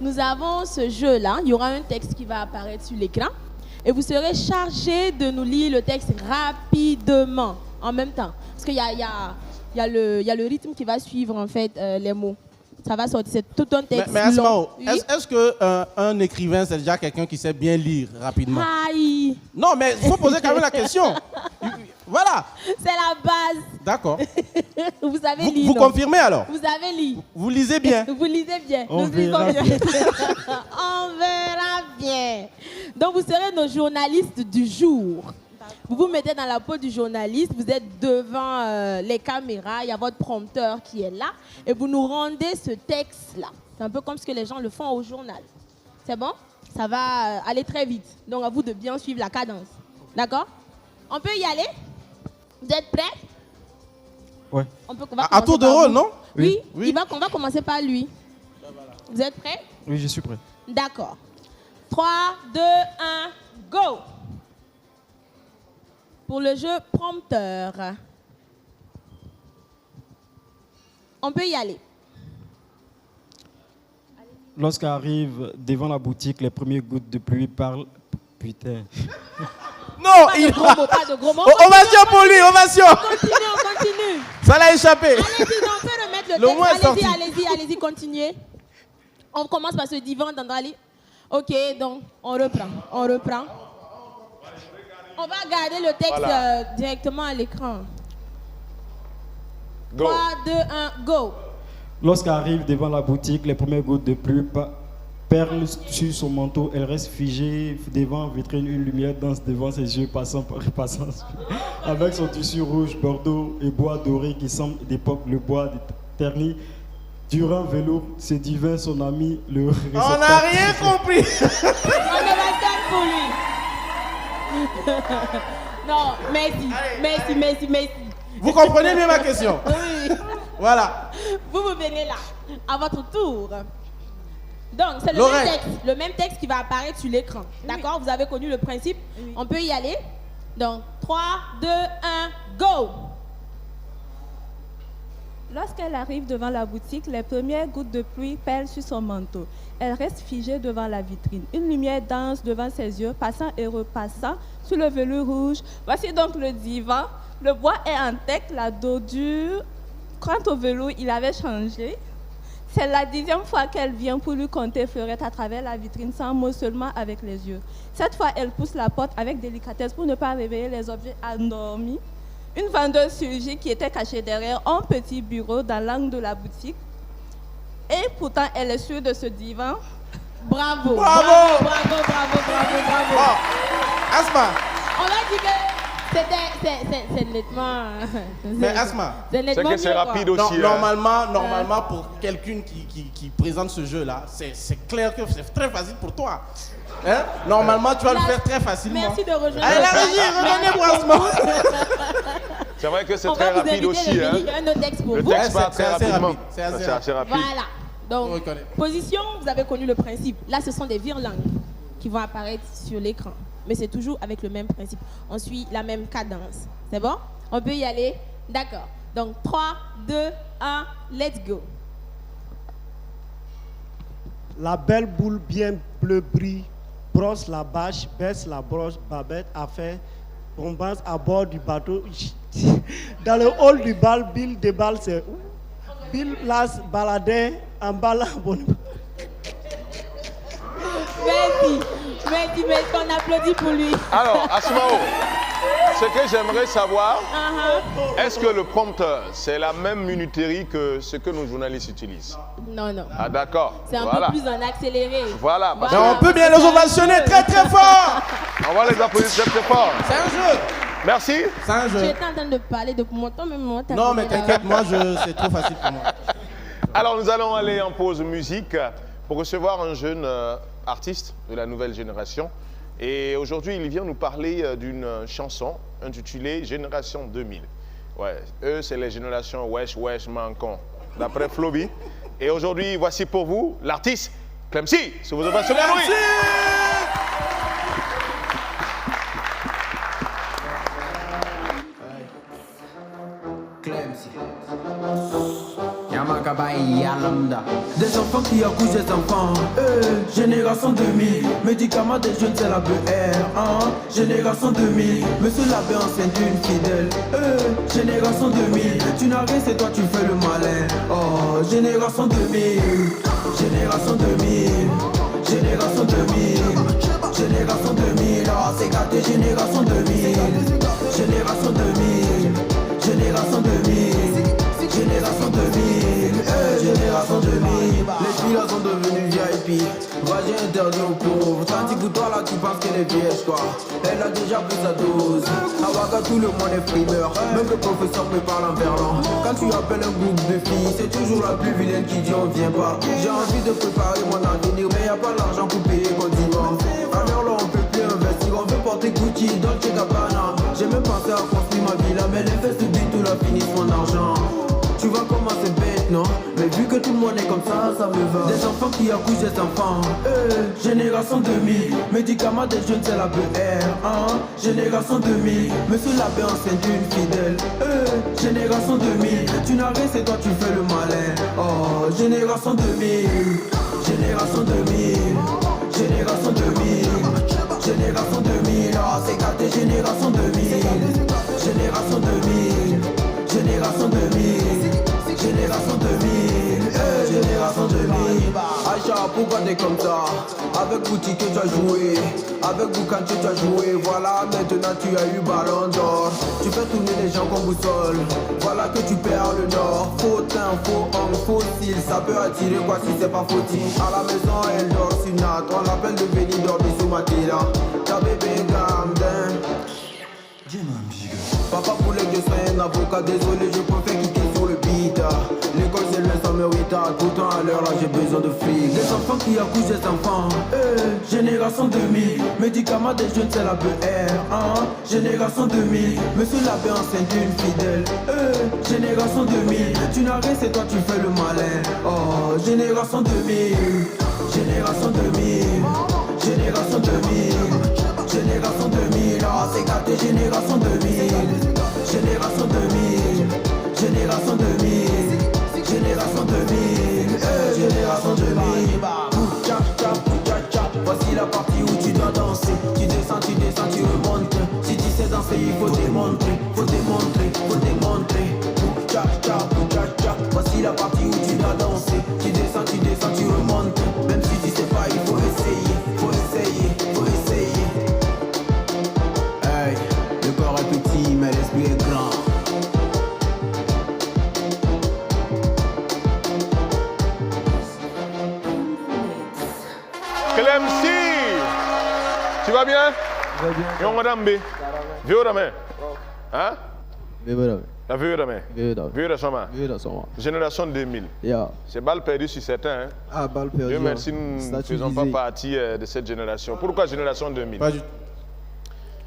nous avons ce jeu-là. Il y aura un texte qui va apparaître sur l'écran. Et vous serez chargé de nous lire le texte rapidement, en même temps. Parce qu'il y a le rythme qui va suivre, en fait, les mots. Ça va sortir, c'est tout un texte Mais long. oui? Est-ce qu'un écrivain, c'est déjà quelqu'un qui sait bien lire rapidement? Aïe! Non, mais il faut poser quand même la question. Voilà. C'est la base. D'accord. Vous savez lire. Vous confirmez alors? Vous avez lu. Vous lisez bien? Vous lisez bien. On Nous lisons verra bien. On verra bien. Donc, vous serez nos journalistes du jour. Vous vous mettez dans la peau du journaliste, vous êtes devant les caméras, il y a votre prompteur qui est là, et vous nous rendez ce texte-là. C'est un peu comme ce que les gens le font au journal. C'est bon? Ça va aller très vite. Donc, à vous de bien suivre la cadence. D'accord? On peut y aller? Vous êtes prêts? Ouais. On va À tour de rôle, non? Oui, Oui. on va commencer par lui. Vous êtes prêts? Oui, je suis prêt. D'accord. 3, 2, 1, go! Pour le jeu prompteur. On peut y aller. Lorsqu'arrive devant la boutique, les premières gouttes de pluie parlent. Putain. Non, Pas de gros mots, pas de gros mots. Ovation pour lui, ovation. On continue. Ça l'a échappé. Allez-y, on peut remettre le Le mot est texte. sorti. Allez-y, continuez. On commence par ce divan d'Andrali. Ok, donc on reprend. On va regarder le texte Voilà. directement à l'écran. Go. 3, 2, 1, go. Lorsqu'arrive devant la boutique, les premières gouttes de pluie perlent sur son manteau. Elle reste figée devant vitrine. Une lumière danse devant ses yeux, passant. Avec son tissu rouge, bordeaux et bois doré qui semble d'époque le bois terni. Durant velours, c'est divin, son ami, le On n'a rien compris. On ne va pas pour lui. Non, merci. Vous comprenez mieux ma question? Oui. Voilà. Vous venez là, à votre tour. Donc, c'est le même texte qui va apparaître sur l'écran. D'accord? Vous avez connu le principe? Oui. On peut y aller? Donc, 3, 2, 1, go! Lorsqu'elle arrive devant la boutique, les premières gouttes de pluie perlent sur son manteau. Elle reste figée devant la vitrine. Une lumière danse devant ses yeux, passant et repassant sur le velours rouge. Voici donc le divan. Le bois est intact, la dos dure. Quant au velours, il avait changé. C'est la 10e fois qu'elle vient pour lui conter fleurette à travers la vitrine, sans mot, seulement avec les yeux. Cette fois, elle pousse la porte avec délicatesse pour ne pas réveiller les objets endormis. Une vendeuse surgit qui était cachée derrière un petit bureau dans l'angle de la boutique. Et pourtant, elle est sûre de ce divan. Bravo. Bravo. Bravo. Asma. On a dit que c'est nettement... Mais Asma, c'est nettement C'est que c'est mieux, rapide quoi. aussi. normalement, pour quelqu'un qui présente ce jeu-là, c'est clair que c'est très facile pour toi. Hein? Normalement, tu vas le faire très facilement. Merci de rejoindre. Allez, la régie, redonnez pour Asma. C'est vrai que c'est On très va vous rapide inviter aussi. le Hein. mini, il y a un autre texte pour Le vous. texte part c'est très assez rapidement. rapide, c'est assez C'est assez rapide. Voilà. Donc, On reconnaît. position, vous avez connu le principe. Là, ce sont des virlangues qui vont apparaître sur l'écran. Mais c'est toujours avec le même principe. On suit la même cadence. C'est bon? On peut y aller? D'accord. Donc, 3, 2, 1, let's go. La belle boule bien bleu brille, brosse la bâche, baisse la broche, Babette a fait bombance à bord du bateau. Dans le hall du bal, Bill déballe ses... Bill Las baladait en ballant. Merci, on applaudit pour lui. Alors, Asmao, ce que j'aimerais savoir, est-ce que le prompteur, c'est la même minuterie que ce que nos journalistes utilisent? Non. Ah d'accord. C'est un Voilà. peu plus en accéléré. Voilà. Mais on peut bien les ovationner très très fort. On va les applaudir très très fort. C'est un jeu. Merci. C'est un jeu. J'étais en train de parler de mon temps, mais moi, t'as Non, mais parlé t'inquiète, d'avant. moi, c'est trop facile pour moi. Alors nous allons aller en pause musique pour recevoir un jeune artiste de la nouvelle génération. Et aujourd'hui, il vient nous parler d'une chanson intitulée Génération 2000. Ouais, eux, c'est les générations Wesh, Wesh, Mancon, d'après Floby. Et aujourd'hui, voici pour vous l'artiste Clemcy. Si vous avez soulevé lui. Des enfants qui accouchent des enfants, génération 2000, médicaments des jeunes c'est la BR, génération 2000, monsieur l'abbé enceinte d'une fidèle, génération 2000, tu n'as rien c'est toi tu fais le malin, oh, génération 2000, génération 2000, génération 2000, génération 2000, oh, c'est gâté, génération 2000, génération 2000, génération 2000. Génération 2000, génération 2000. Les filles là sont devenues VIP. Voyage interdit aux pauvres. Tandis que toi là tu penses qu'elle est vierge quoi. Elle a déjà pris sa dose. À Ouaga tout le monde est frimeur. Même le professeur me parle en verlan. Quand tu appelles un groupe de filles, c'est toujours la plus vilaine qui dit on vient pas. J'ai envie de préparer mon avenir, mais y a pas l'argent pour payer condiments. Alors là on peut plus investir, on veut porter Gucci, Dolce Gabbana. J'ai même pensé à construire ma villa, mais les fesses de tout là finissent mon argent. Tu vois comment c'est bête, non? Mais vu que tout le monde est comme ça me va. Des enfants qui accouchent des enfants, génération 2000, médicaments des jeunes c'est la BR, génération 2000, monsieur l'abbé enceinte d'une fidèle, génération 2000, tu n'as rien c'est toi tu fais le malin, oh, génération 2000, génération 2000, génération 2000, génération 2000, oh, c'est gâté, génération 2000, génération 2000, génération 2000, génération 2000, génération 2000. Aïcha, pourquoi t'es comme ça? Avec Boutique tu as joué, avec Boucan tu as joué. Voilà, maintenant tu as eu ballon d'or. Tu fais tourner les gens comme boussole. Voilà que tu perds le nord. Faux teint, faux homme, faux style. Ça peut attirer quoi si c'est pas fautif. À la maison elle dort sur Nat. On l'appelle de venir dormir sous ma tira. Ta bébé gamdin. Papa voulait que je sois un avocat, désolé je préfère quitter sur le beat. L'école c'est loin ça me retarde, pourtant à l'heure là j'ai besoin de fric. Des enfants qui accouchent des enfants, génération 2000, médicaments des jeunes c'est la BR, génération 2000, monsieur l'abbé enceinte d'une fidèle, génération 2000, tu n'as rien c'est toi tu fais le malin, oh, génération 2000, génération 2000, génération 2000. Génération 2000, oh, c'est gâté, génération 2000, génération 2000, génération 2000, génération 2000, génération 2000. Voici la partie où tu dois danser. Tu descends, tu remontes. Si tu sais danser, il faut démontrer, faut démontrer, faut démontrer. Voici la partie où tu dois danser. Tu descends, tu remontes. Même si tu sais pas, il faut essayer, faut essayer, faut essayer. Le corps est petit, mais l'esprit est grand. Clemcy, tu vas bien? Yo madame B. Vieux demain. Hein? La vieux demain. Vieux de Soma. Génération 2000. C'est balle perdu sur certains. Hein? Ah, balle perdu. Dieu merci, nous ne faisons pas partie de cette génération. Pourquoi génération 2000? Pas du tout.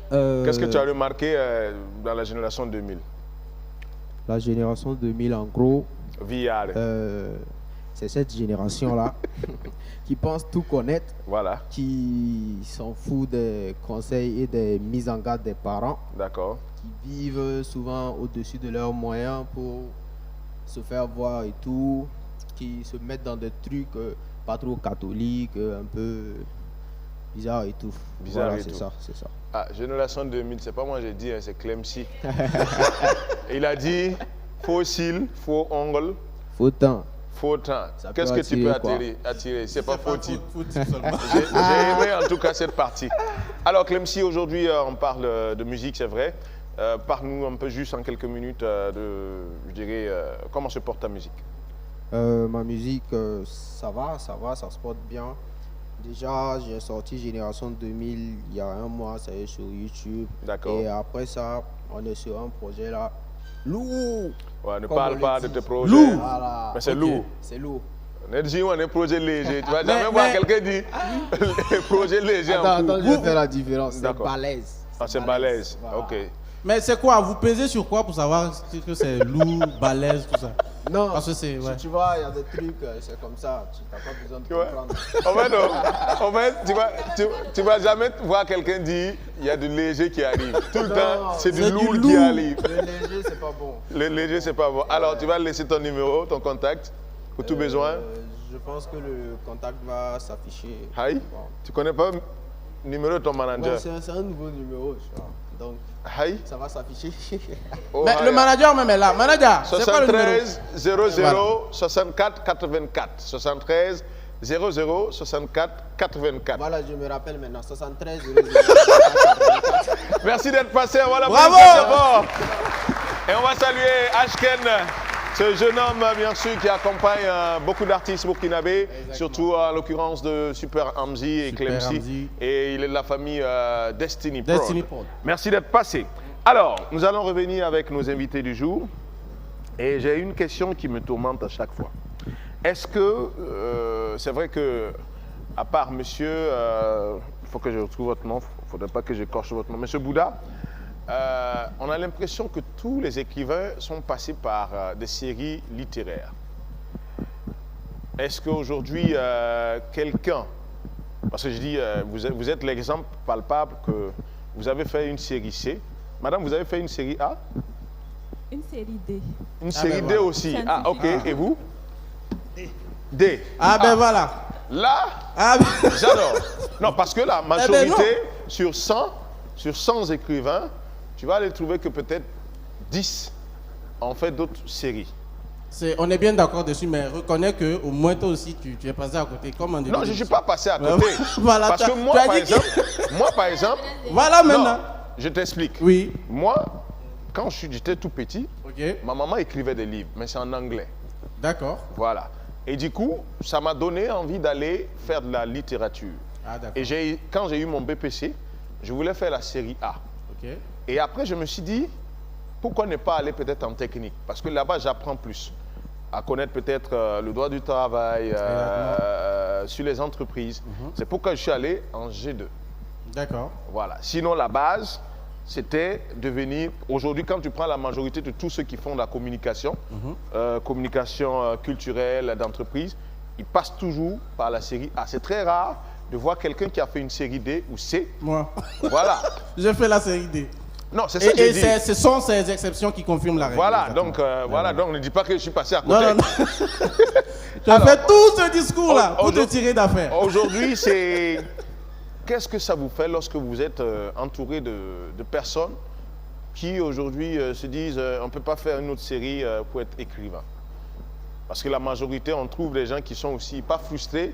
Qu'est-ce que tu as remarqué dans la génération 2000? La génération 2000, en gros, VR. c'est cette génération-là qui pense tout connaître, Voilà, qui s'en fout des conseils et des mises en garde des parents, d'accord. qui vivent souvent au-dessus de leurs moyens pour se faire voir et tout, qui se mettent dans des trucs pas trop catholiques, un peu bizarres et tout. Bizarre Voilà, et c'est tout. ça, c'est ça. Ah, génération 2000, c'est pas moi j'ai dit, hein, c'est Clemcy. Il a dit faux cils, faux ongles, Faut temps. faux temps. Ça Qu'est-ce peut que tu peux attirer, attirer? C'est pas faux type. Faux type seulement. J'ai aimé en tout cas cette partie. Alors Clemcy, aujourd'hui on parle de musique, c'est vrai. Parle-nous un peu juste en quelques minutes je dirais, comment se porte ta musique? Ma musique, ça va, ça se porte bien. Déjà, j'ai sorti Génération 2000 il y a un mois, ça y est, sur YouTube. D'accord. Et après ça, on est sur un projet là, lourd. Ouais, ne Comme parle on pas le de dit. tes projets. Lourd. Voilà. Mais c'est Ok. lourd. C'est lourd. On est dit, on est projet léger. Tu vas jamais Mais- voir mais- quelqu'un dire projet léger en Attends, cours. je vais faire la différence. C'est D'accord. balèze. Ah, c'est balèze. Voilà. Ok. Mais c'est quoi? Vous pesez sur quoi pour savoir que c'est lourd, balèze, tout ça? Non, Parce que c'est. Ouais. tu vois, il y a des trucs, c'est comme ça. Tu n'as pas besoin de Tu vois? comprendre. En fait, tu vas jamais voir quelqu'un dire il y a du léger qui arrive. Tout le Non, temps, c'est du c'est du lourd qui lourd. arrive. Le léger, c'est pas bon. Le léger, c'est pas bon. Alors, tu vas laisser ton numéro, ton contact, pour tout besoin. Je pense que le contact va s'afficher. Aïe, Bon. tu connais pas le numéro de ton Ouais, manager? c'est un nouveau numéro, je crois. Donc, Aïe. ça va s'afficher. Oh, Mais aïe. le manager même est là. Manager, c'est quoi le numéro? 73 00 Voilà. 64 84. 73 00 64 84. Voilà, je me rappelle maintenant. 73 00. Merci d'être passé. Voilà, Bravo. d'abord. Et on va saluer Ashken, ce jeune homme, bien sûr, qui accompagne beaucoup d'artistes burkinabés, surtout en l'occurrence de Super Hamzi et Super Clemcy. Hamzi. Et il est de la famille Destiny Prod. Destiny Prod. Merci d'être passé. Alors, nous allons revenir avec nos invités du jour. Et j'ai une question qui me tourmente à chaque fois. Est-ce que, c'est vrai que, à part monsieur, il faut que je retrouve votre nom, il ne faudrait pas que je coche votre nom, monsieur Bouddha, on a l'impression que tous les écrivains sont passés par des séries littéraires. Est-ce qu'aujourd'hui, quelqu'un, parce que je dis, vous êtes l'exemple palpable que vous avez fait une série C. Madame, vous avez fait une série A? Une série D. Une série ben D voilà. aussi. Ah, ok. Scientifique. Et vous? D. Ah ben voilà. Là, Ah ben. j'adore. Non, parce que la majorité, non. sur 100 écrivains, tu vas aller trouver que peut-être 10 ont fait d'autres séries. On est bien d'accord dessus, mais reconnais que au moins toi aussi tu es passé à côté. Comme en début Non, je ne suis d'émission. pas passé à côté. Voilà, Parce que tu moi, as par dit que- exemple, Voilà non, maintenant. je t'explique. Oui. Moi, quand j'étais tout petit, Ok. ma maman écrivait des livres, mais c'est en anglais. D'accord. Voilà. Et du coup, ça m'a donné envie d'aller faire de la littérature. Ah d'accord. Et quand j'ai eu mon BPC, je voulais faire la série A. Ok. Et après, je me suis dit, pourquoi ne pas aller peut-être en technique? Parce que là-bas, j'apprends plus. À connaître peut-être le droit du travail, sur les entreprises. C'est pourquoi je suis allé en G2. D'accord. Voilà. Sinon, la base, c'était de venir... Aujourd'hui, quand tu prends la majorité de tous ceux qui font de la communication, communication culturelle, d'entreprise, ils passent toujours par la série A. C'est très rare de voir quelqu'un qui a fait une série D ou C. Moi. Voilà. Je fais la série D. Non, c'est ça que je Et dis. ce sont ces exceptions qui confirment la règle. Voilà, exactement. donc ne dis pas que je suis passé à côté. Non, non, non. Tu as fait tout ce discours-là pour te aujourd'hui- tirer d'affaire. Aujourd'hui, c'est... Qu'est-ce que ça vous fait lorsque vous êtes entouré de personnes qui aujourd'hui se disent on ne peut pas faire une autre série pour être écrivain? Parce que la majorité, on trouve des gens qui sont aussi pas frustrés,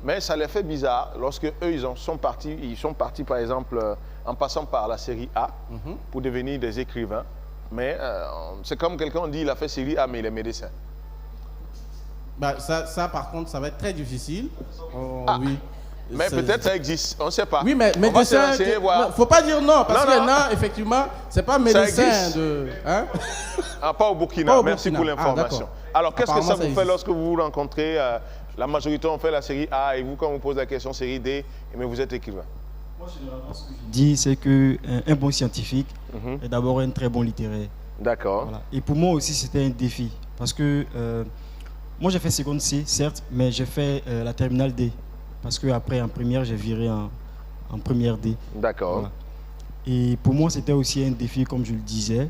mais ça les fait bizarre lorsque eux, ils sont partis par exemple en passant par la série A pour devenir des écrivains. Mais c'est comme quelqu'un dit, il a fait série A, mais il est médecin. Bah, ça, par contre, ça va être très difficile. Oh, Ah. oui. Mais C'est- peut-être ça existe, on ne sait pas. Oui, mais on va se médecin. renseigner, voir. Non, faut pas dire non, parce Non, qu'il y non. en a, effectivement, c'est pas médecin existe. de. Hein? Ah, pas au Burkina. Pas au Merci Burkina. pour Ah, l'information. d'accord. Alors, qu'est-ce que ça Apparemment, vous ça fait existe. lorsque vous vous rencontrez la majorité ont fait la série A et vous, quand on vous pose la question série D, mais vous êtes écrivain? Moi, généralement, ce que je dis, c'est qu'un bon scientifique est d'abord un très bon littéraire. D'accord. Voilà. Et pour moi aussi, c'était un défi. Parce que Moi, j'ai fait seconde C, certes, mais j'ai fait la terminale D. Parce qu'après, en première, j'ai viré en première D. D'accord. Voilà. Et pour moi, c'était aussi un défi, comme je le disais,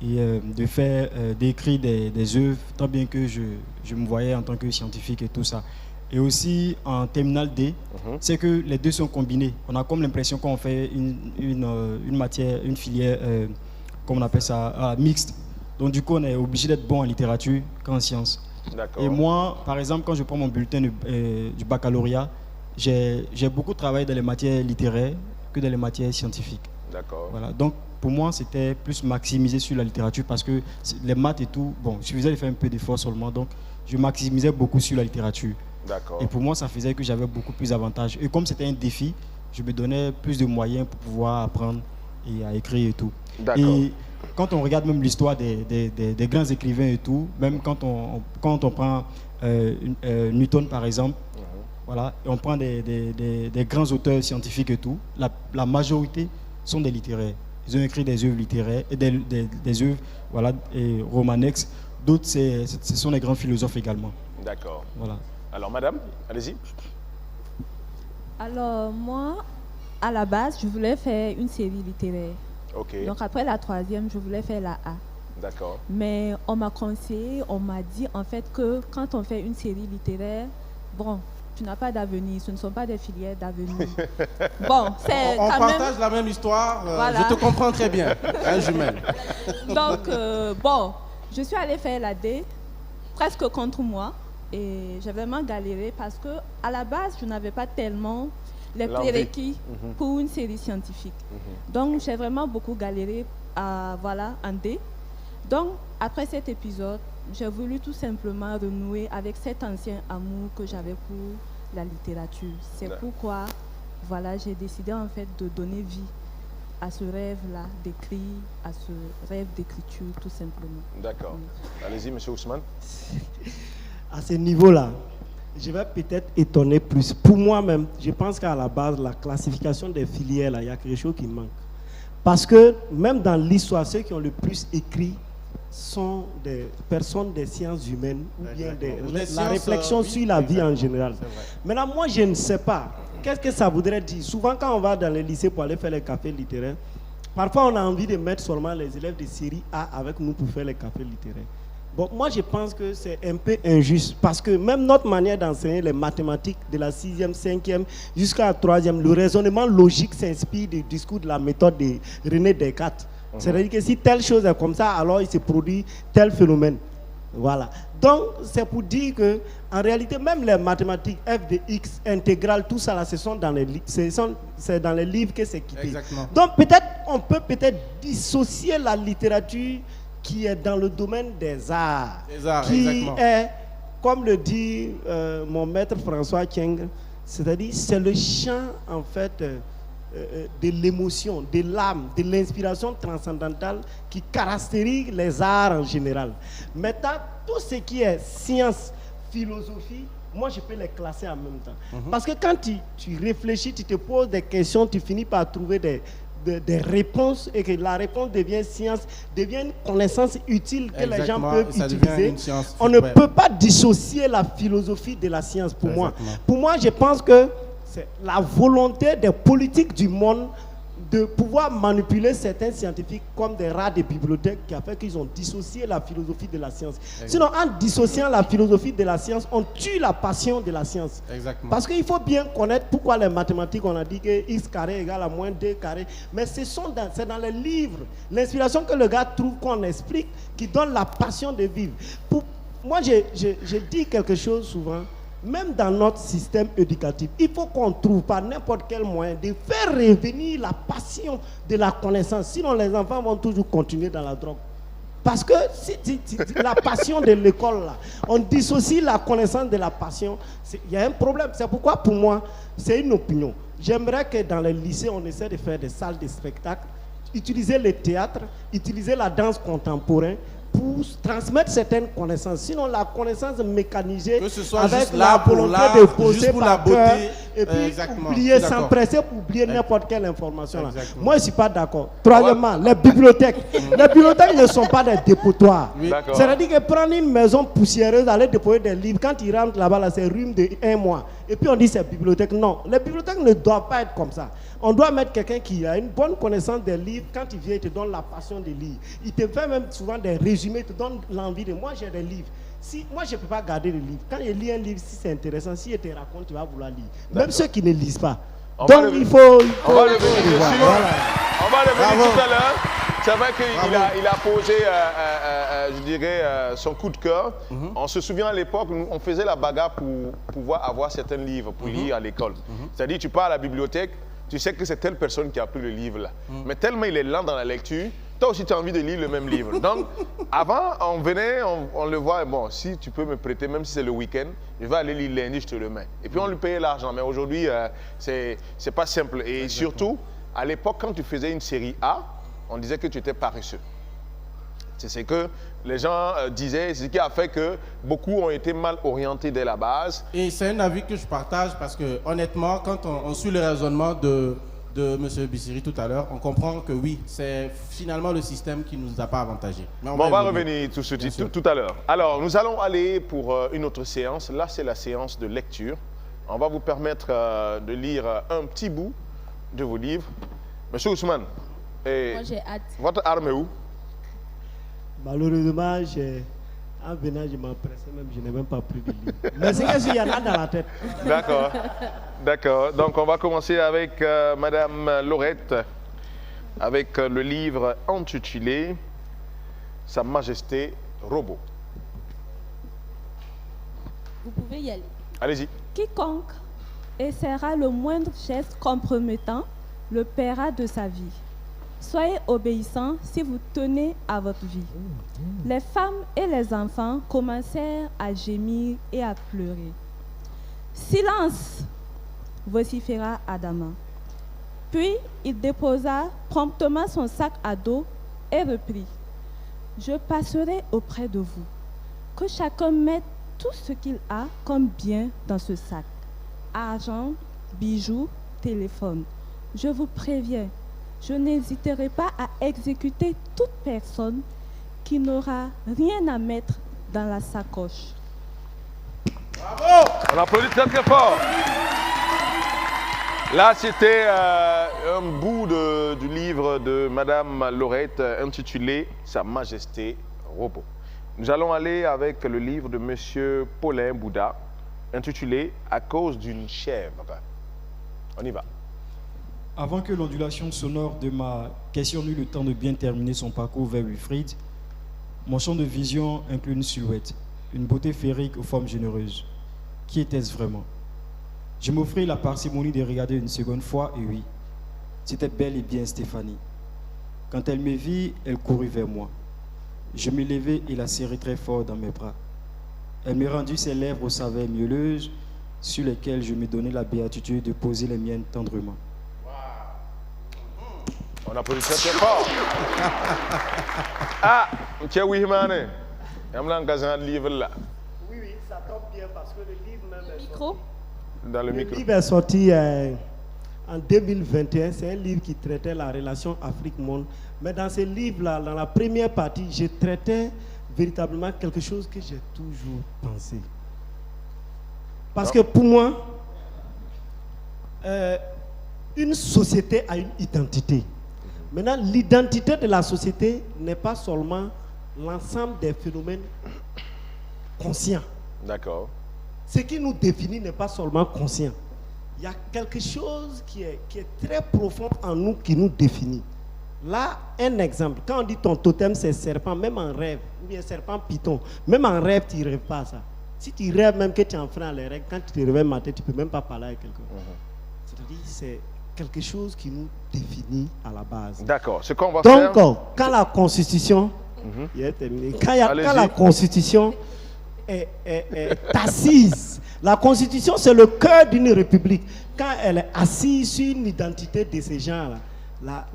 et de faire, d'écrire des œuvres, tant bien que je me voyais en tant que scientifique et tout ça. Et aussi, en terminale D, c'est que les deux sont combinés. On a comme l'impression qu'on fait une matière, une filière, comme on appelle ça, mixte. Donc du coup, on est obligé d'être bon en littérature qu'en sciences. D'accord. Et moi, par exemple, quand je prends mon bulletin du baccalauréat, j'ai beaucoup travaillé dans les matières littéraires que dans les matières scientifiques. D'accord. Voilà. Donc pour moi, c'était plus maximisé sur la littérature parce que les maths et tout, bon, il suffisait de faire un peu d'effort seulement. Donc je maximisais beaucoup sur la littérature. D'accord. Et pour moi, ça faisait que j'avais beaucoup plus d'avantages. Et comme c'était un défi, je me donnais plus de moyens pour pouvoir apprendre et à écrire et tout. D'accord. Et quand on regarde même l'histoire des grands écrivains et tout, même quand on prend Newton par exemple, voilà, et on prend des grands auteurs scientifiques et tout, la majorité sont des littéraires. Ils ont écrit des œuvres littéraires et des œuvres voilà, et romanesques. D'autres, ce sont des grands philosophes également. D'accord. Voilà. Alors, madame, allez-y. Alors, moi, à la base, je voulais faire une série littéraire. Ok. Donc, après la troisième, je voulais faire la A. D'accord. Mais on m'a conseillé, on m'a dit en fait que quand on fait une série littéraire, bon, tu n'as pas d'avenir, ce ne sont pas des filières d'avenir. Bon, c'est on quand partage même... la même histoire, Voilà. je te comprends très bien, hein, jumelle. Donc, bon, je suis allée faire la D, presque contre moi, et j'ai vraiment galéré parce que à la base, je n'avais pas tellement les prérequis pour une série scientifique. Donc, j'ai vraiment beaucoup galéré voilà, en D. Donc, après cet épisode, j'ai voulu tout simplement renouer avec cet ancien amour que j'avais pour la littérature. C'est pourquoi, voilà, j'ai décidé en fait de donner vie à ce rêve-là d'écrire, à ce rêve d'écriture, tout simplement. D'accord. Allez-y, monsieur Ousmane. À ce niveau-là, je vais peut-être étonner plus. Pour moi-même, je pense qu'à la base, la classification des filières, là, il y a quelque chose qui manque. Parce que même dans l'histoire, ceux qui ont le plus écrit sont des personnes des sciences humaines ou bien la réflexion sur la vie en général. Maintenant, moi, je ne sais pas. Qu'est-ce que ça voudrait dire? Souvent, quand on va dans les lycées pour aller faire les cafés littéraires, parfois, on a envie de mettre seulement les élèves de série A avec nous pour faire les cafés littéraires. Bon, moi, je pense que c'est un peu injuste parce que même notre manière d'enseigner les mathématiques de la 6e, 5e jusqu'à la 3e, le raisonnement logique s'inspire du discours de la méthode de René Descartes. C'est-à-dire que si telle chose est comme ça, alors il se produit tel phénomène. Voilà. Donc, c'est pour dire que, en réalité, même les mathématiques, f de x, intégrale, tout ça, là, c'est dans les livres que c'est quitté. Exactement. Donc, peut-être, on peut peut-être dissocier la littérature qui est dans le domaine des arts. Qui exactement. est, comme le dit mon maître François Tieng, c'est-à-dire, c'est le champ, en fait, de l'émotion, de l'âme, de l'inspiration transcendantale qui caractérise les arts en général. Maintenant, tout ce qui est science, philosophie, moi je peux les classer en même temps. Parce que quand tu réfléchis, tu te poses des questions, tu finis par trouver des réponses et que la réponse devient science, devient une connaissance utile que les gens peuvent utiliser. On ne peut pas dissocier la philosophie de la science pour moi. Pour moi, je pense que c'est la volonté des politiques du monde de pouvoir manipuler certains scientifiques comme des rats de bibliothèque qui a fait qu'ils ont dissocié la philosophie de la science. Sinon, en dissociant la philosophie de la science, on tue la passion de la science. Exactement. Parce qu'il faut bien connaître pourquoi les mathématiques, on a dit que x carré égale à moins 2 carré. Mais c'est dans les livres, l'inspiration que le gars trouve, qu'on explique, qui donne la passion de vivre. Moi, je dis quelque chose souvent. Même dans notre système éducatif, il faut qu'on trouve par n'importe quel moyen de faire revenir la passion de la connaissance. Sinon, les enfants vont toujours continuer dans la drogue. Parce que la passion de l'école, là, on dissocie la connaissance de la passion. Il y a un problème. C'est pourquoi, pour moi, c'est une opinion. J'aimerais que dans les lycées, on essaie de faire des salles de spectacle, utiliser le théâtre, utiliser la danse contemporaine, pour transmettre certaines connaissances. Sinon, la connaissance mécanisée, que ce soit avec juste la volonté de poser par cœur, et puis Exactement. oublier, s'empresser pour oublier n'importe quelle information. Là. Moi, je ne suis pas d'accord. Troisièmement, les bibliothèques. Les bibliothèques ne sont pas des dépotoirs. Oui. C'est-à-dire que prendre une maison poussiéreuse, aller déposer des livres, quand ils rentrent là-bas, là, c'est rhume de 1 mois. Et puis on dit c'est bibliothèque. Non, les bibliothèques ne doivent pas être comme ça. On doit mettre quelqu'un qui a une bonne connaissance des livres. Quand il vient, il te donne la passion des livres. Il te fait même souvent des résumés, il te donne l'envie de... Moi, j'ai des livres. Moi, je ne peux pas garder le livre. Quand je lis un livre, si c'est intéressant, si je te raconte, tu vas vouloir lire. Même ceux qui ne lisent pas. Donc, il faut... On va le venir dessus. On va le venir tout à l'heure. C'est vrai qu'il a posé, je dirais, son coup de cœur. On se souvient à l'époque, on faisait la bagarre pour pouvoir avoir certains livres pour lire à l'école. C'est-à-dire, tu pars à la bibliothèque, tu sais que c'est telle personne qui a pris le livre là. Mais tellement il est lent dans la lecture, toi aussi tu as envie de lire le même livre. Donc, avant, on venait, on le voit, bon, si tu peux me prêter, même si c'est le week-end, je vais aller lire lundi, je te le mets. Et puis on lui payait l'argent. Mais aujourd'hui, c'est pas simple. Et surtout, à l'époque, quand tu faisais une série A, on disait que tu étais paresseux. C'est ce que les gens disaient, c'est ce qui a fait que beaucoup ont été mal orientés dès la base. Et c'est un avis que je partage parce que honnêtement, quand on suit le raisonnement de M. Bissiri tout à l'heure, on comprend que oui, c'est finalement le système qui ne nous a pas avantagés. Mais on va revenir tout à l'heure. Alors, nous allons aller pour une autre séance. Là, c'est la séance de lecture. On va vous permettre de lire un petit bout de vos livres. Monsieur Ousmane, moi j'ai hâte. Votre arme est où? Malheureusement, en venant, je m'empressais même, je n'ai même pas pris de livre. Mais c'est qu'il y en a dans la tête. D'accord. D'accord. Donc, on va commencer avec Madame Laurette, avec le livre intitulé Sa Majesté Robot. Vous pouvez y aller. Allez-y. Quiconque essaiera le moindre geste compromettant le paiera de sa vie. Soyez obéissants si vous tenez à votre vie. Les femmes et les enfants commencèrent à gémir et à pleurer. Silence, vociféra Adama. Puis il déposa promptement son sac à dos et reprit. Je passerai auprès de vous. Que chacun mette tout ce qu'il a comme bien dans ce sac. Argent, bijoux, téléphone. Je vous préviens. Je n'hésiterai pas à exécuter toute personne qui n'aura rien à mettre dans la sacoche. Bravo! On applaudit très très fort. Là, c'était un bout du livre de Madame Laurette intitulé Sa Majesté Robot. Nous allons aller avec le livre de Monsieur Paulin Bouddha intitulé À cause d'une chèvre. On y va. Avant que l'ondulation sonore de ma question n'eût le temps de bien terminer son parcours vers Wilfried, mon champ de vision inclut une silhouette, une beauté féerique aux formes généreuses. Qui était-ce vraiment? Je m'offris la parcimonie de regarder une seconde fois et oui, c'était bel et bien Stéphanie. Quand elle me vit, elle courut vers moi. Je me levai et la serrai très fort dans mes bras. Elle me rendit ses lèvres aux saveurs mielleuses sur lesquelles je me donnai la béatitude de poser les miennes tendrement. On applaudit très très fort. Ah, tiens, oui, mané. Il livre là. Oui, ça tombe bien parce que le livre même est Micro. Dans le micro. Le livre est sorti en 2021. C'est un livre qui traitait la relation Afrique-Monde. Mais dans ce livre-là, dans la première partie, je traitais véritablement quelque chose que j'ai toujours pensé. Parce que pour moi, une société a une identité. Maintenant, l'identité de la société n'est pas seulement l'ensemble des phénomènes conscients. D'accord. Ce qui nous définit n'est pas seulement conscient. Il y a quelque chose qui est très profond en nous qui nous définit. Là, un exemple. Quand on dit ton totem, c'est serpent, même en rêve, ou bien serpent python, même en rêve, tu ne rêves pas ça. Si tu rêves même que tu enfreins les règles, quand tu te réveilles matin, tu ne peux même pas parler avec quelqu'un. C'est-à-dire, c'est quelque chose qui nous définit à la base. D'accord. Ce qu'on va faire... Donc, quand la Constitution, quand la Constitution est assise, la Constitution, c'est le cœur d'une république. Quand elle est assise sur une identité de ces gens-là,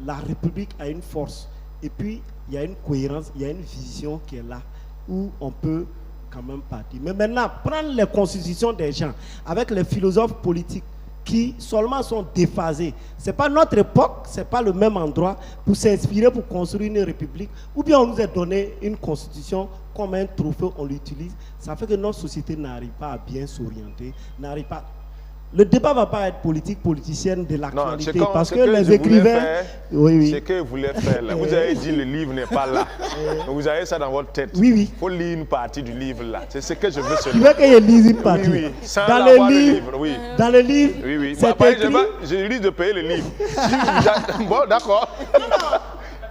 la république a une force. Et puis, il y a une cohérence, il y a une vision qui est là, où on peut quand même parti. Mais maintenant, prendre les constitutions des gens avec les philosophes politiques qui seulement sont déphasés. Ce n'est pas notre époque, ce n'est pas le même endroit pour s'inspirer pour construire une république. Ou bien on nous a donné une constitution comme un trophée, on l'utilise. Ça fait que notre société n'arrive pas à bien s'orienter, n'arrive pas... Le débat ne va pas être politique, politicienne de l'actualité. Parce que les écrivains... Ce que vous voulez faire là. Vous avez dit le livre n'est pas là. Vous avez ça dans votre tête. Oui, oui. Il faut lire une partie du livre là. C'est ce que je veux Tu veux que je lise une partie? Oui, oui. Sans dans le livre, oui. Dans le livre, oui, oui. c'est écrit... Je risque de payer le livre. Bon, d'accord.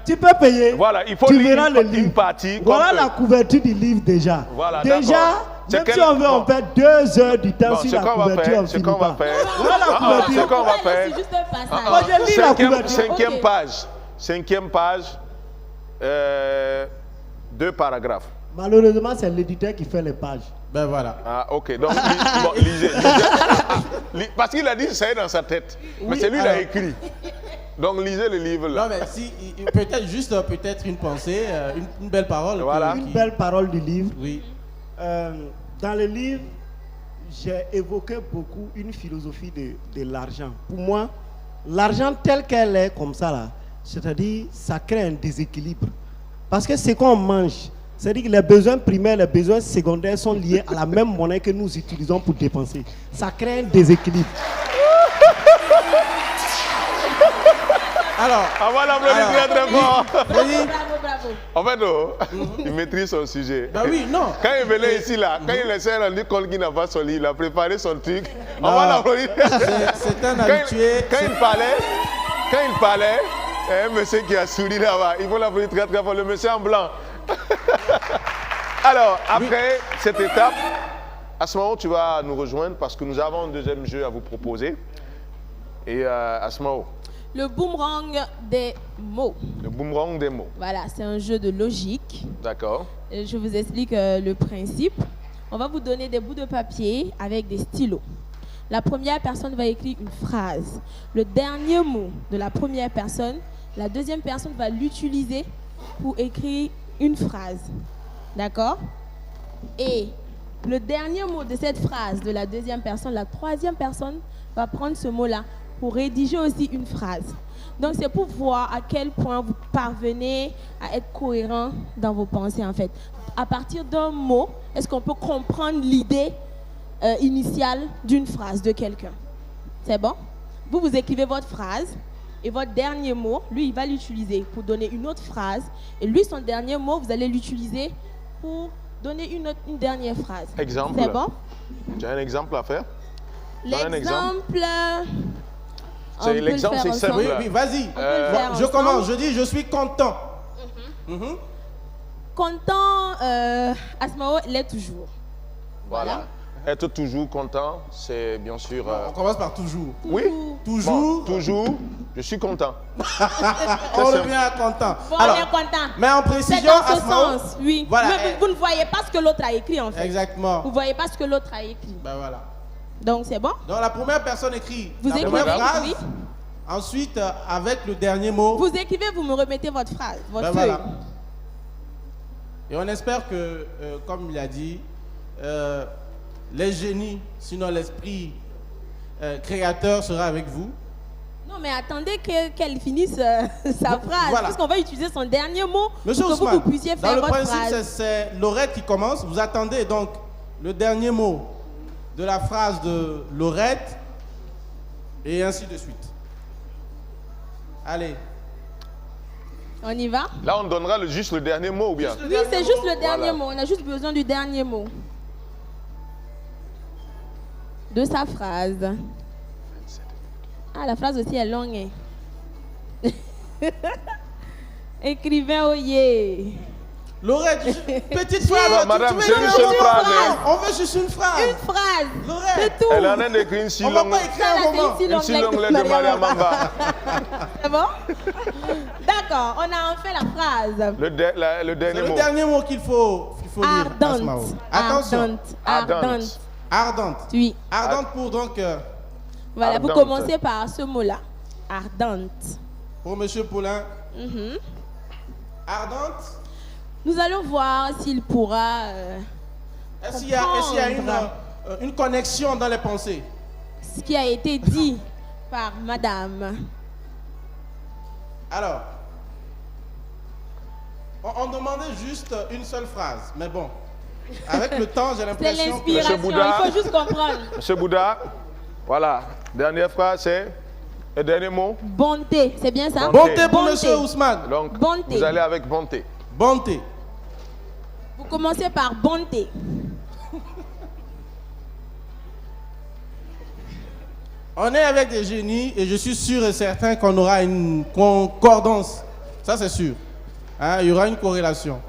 Tu peux payer. Voilà, il faut tu lire verras le livre. Une partie. Voilà la couverture du livre déjà. Voilà, déjà, même si on veut en faire 2 heures du temps sur la couverture, on finit pas. Voilà la couverture. C'est qu'on va faire. C'est juste un passage. Moi, je lis la couverture. Cinquième page. 2 paragraphes. Malheureusement, c'est l'éditeur qui fait les pages. Ben voilà. Ah, ok. Donc, lisez. Parce qu'il a dit ça dans sa tête. Mais c'est lui qui l'a écrit. Donc, lisez le livre là. Non, mais si, peut-être juste une pensée, une belle parole. Voilà. Une belle parole du livre. Oui. Dans le livre, j'ai évoqué beaucoup une philosophie de l'argent. Pour moi, l'argent tel qu'elle est comme ça là, c'est-à-dire ça crée un déséquilibre. Parce que ce qu'on mange, c'est-à-dire que les besoins primaires, les besoins secondaires sont liés à la même monnaie que nous utilisons pour dépenser. Ça crée un déséquilibre. Alors, on va l'applaudir très fort. Bravo. En fait, il maîtrise son sujet. Ben oui, non. Quand il venait ici, là, quand il laissait rendu compte qu'il n'a pas son lit, il a préparé son truc. On va l'applaudir. C'est un habitué. Quand il parlait, un monsieur qui a souri là-bas, il faut l'applaudir très très fort, le monsieur en blanc. Alors, après cette étape, à ce moment, tu vas nous rejoindre parce que nous avons un deuxième jeu à vous proposer. Et à ce moment, le boomerang des mots. Le boomerang des mots. Voilà, c'est un jeu de logique. D'accord. Je vous explique le principe. On va vous donner des bouts de papier avec des stylos. La première personne va écrire une phrase. Le dernier mot de la première personne, la deuxième personne va l'utiliser pour écrire une phrase. D'accord? Et le dernier mot de cette phrase de la deuxième personne, la troisième personne va prendre ce mot-là pour rédiger aussi une phrase. Donc, c'est pour voir à quel point vous parvenez à être cohérent dans vos pensées, en fait. À partir d'un mot, est-ce qu'on peut comprendre l'idée initiale d'une phrase de quelqu'un? C'est bon? Vous écrivez votre phrase et votre dernier mot, lui, il va l'utiliser pour donner une autre phrase. Et lui, son dernier mot, vous allez l'utiliser pour donner une dernière phrase. Exemple. C'est bon? Tu as un exemple à faire? L'exemple... L'exemple, c'est simple. Oui, vas-y. Je commence. Je dis, je suis content. Content, à ce moment, il est toujours. Voilà. Être toujours content, c'est bien sûr... On commence par toujours. Oui. Toujours. Bon, toujours, je suis content. On revient à content. Bon, on est content. Mais en précision, c'est dans ce Asmao, sens, oui. Voilà. Mais vous ne voyez pas ce que l'autre a écrit, en fait. Exactement. Vous ne voyez pas ce que l'autre a écrit. Ben voilà. Donc, c'est bon? Donc, la première personne écrit Vous la écrivez, première phrase. oui. Ensuite, avec le dernier mot. Vous écrivez, vous me remettez votre phrase, votre ben feuille. Voilà. Et on espère que, comme il a dit, les génies, sinon l'esprit créateur sera avec vous. Non, mais attendez qu'elle finisse sa phrase. Voilà. Puisqu'on va utiliser son dernier mot Monsieur pour que Ousmane, vous puissiez faire dans le votre principe, phrase. c'est Laurette qui commence. Vous attendez donc le dernier mot de la phrase de Laurette et ainsi de suite. Allez. On y va? Là, on donnera juste le dernier mot ou bien? Oui, c'est juste le dernier mot. On a juste besoin du dernier mot de sa phrase. Ah, la phrase aussi est longue. Hein? Écrivain, oyez. Laurette, petite phrase. Non, madame, c'est une seule phrase. On veut juste une phrase. Une phrase. Laurette. C'est tout. Elle en a écrit une si longue. On va pas écrire un moment. Une si longue lettre de Maria Mamba. C'est bon? D'accord, on a enfin la phrase. Le dernier mot. C'est le dernier mot qu'il faut lire. Asmao. Attention. Ardente. Ardente. Oui. Ardente pour donc... Voilà, ardente. vous commencez par ce mot-là. Ardente. Pour Monsieur Paulin. Ardente. Nous allons voir s'il pourra est-ce qu'il y a une connexion dans les pensées? Ce qui a été dit par madame. Alors, on demandait juste une seule phrase, mais bon, avec le temps, j'ai C'est l'impression que... l'inspiration, il faut juste comprendre. Monsieur Bouddha, voilà. Dernière phrase, c'est... Et dernier mot? Bonté, c'est bien ça? Bonté pour Bonté. monsieur Ousmane. Donc, Bonté. vous allez avec bonté. Bonté. Vous commencez par bonté. On est avec des génies et je suis sûr et certain qu'on aura une concordance. Ça, c'est sûr. Hein, il y aura une corrélation.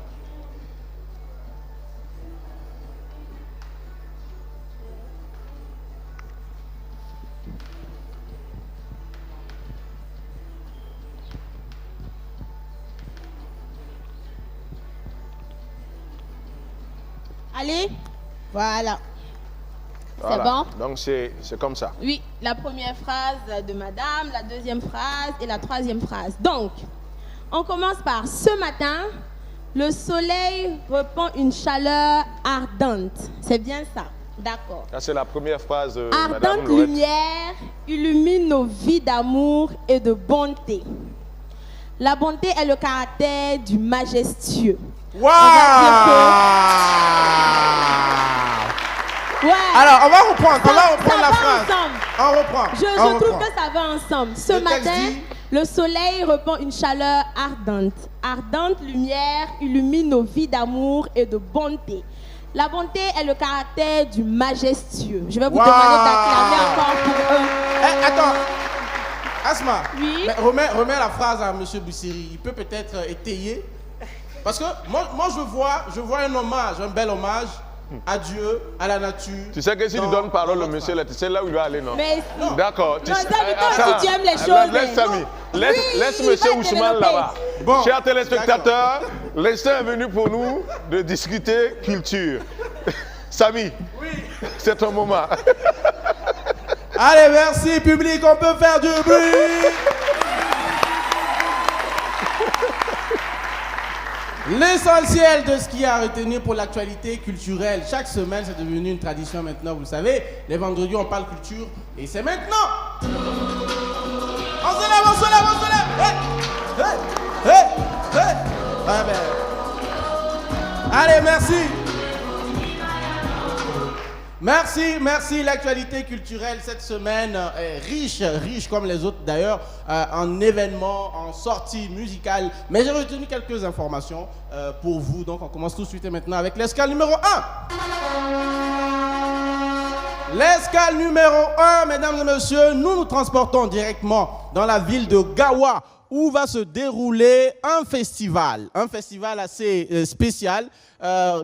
Allez, voilà. C'est Voilà. bon? Donc, c'est comme ça. Oui, la première phrase de madame, la deuxième phrase et la troisième phrase. Donc, on commence par ce matin, le soleil répand une chaleur ardente. C'est bien ça? D'accord. Ça, c'est la première phrase de Madame Ardente Laurette. lumière illumine nos vies d'amour et de bonté. La bonté est le caractère du majestueux. Waouh! Ouais. Alors, on va reprendre Ça la va phrase. ensemble. On reprend. Je trouve que ça va ensemble. Ce Le texte matin, dit- le soleil répand une chaleur ardente. Ardente lumière illumine nos vies d'amour et de bonté. La bonté est le caractère du majestueux. Je vais vous demander d'acclamer encore pour eux. Attends. Asma, Oui. mais remets la phrase à M. Boussiri. Il peut peut-être étayer. Parce que moi je vois un hommage, un bel hommage à Dieu, à la nature. Tu sais que si tu donnes parole au monsieur, là, tu sais là où il va aller, non? Mais D'accord. Non, ça dépend si tu aimes les choses. Laisse Samy. Laisse Oui, monsieur il va Ousmane développer. là-bas. Bon, Chers téléspectateurs, l'instant est venu pour nous de discuter culture. Samy, c'est ton moment. Allez, merci public, on peut faire du bruit. L'essentiel de ce qui a retenu pour l'actualité culturelle. Chaque semaine, c'est devenu une tradition maintenant, vous le savez. Les vendredis, on parle culture et c'est maintenant. On se lève, on se lève, on se lève. Hey, hey, hey, hey. Ah ben. Allez, merci. Merci. L'actualité culturelle cette semaine est riche comme les autres d'ailleurs, en événements, en sorties musicales. Mais j'ai retenu quelques informations pour vous. Donc on commence tout de suite et maintenant avec l'escale numéro 1. L'escale numéro 1, mesdames et messieurs, nous nous transportons directement dans la ville de Gawa, où va se dérouler un festival assez spécial.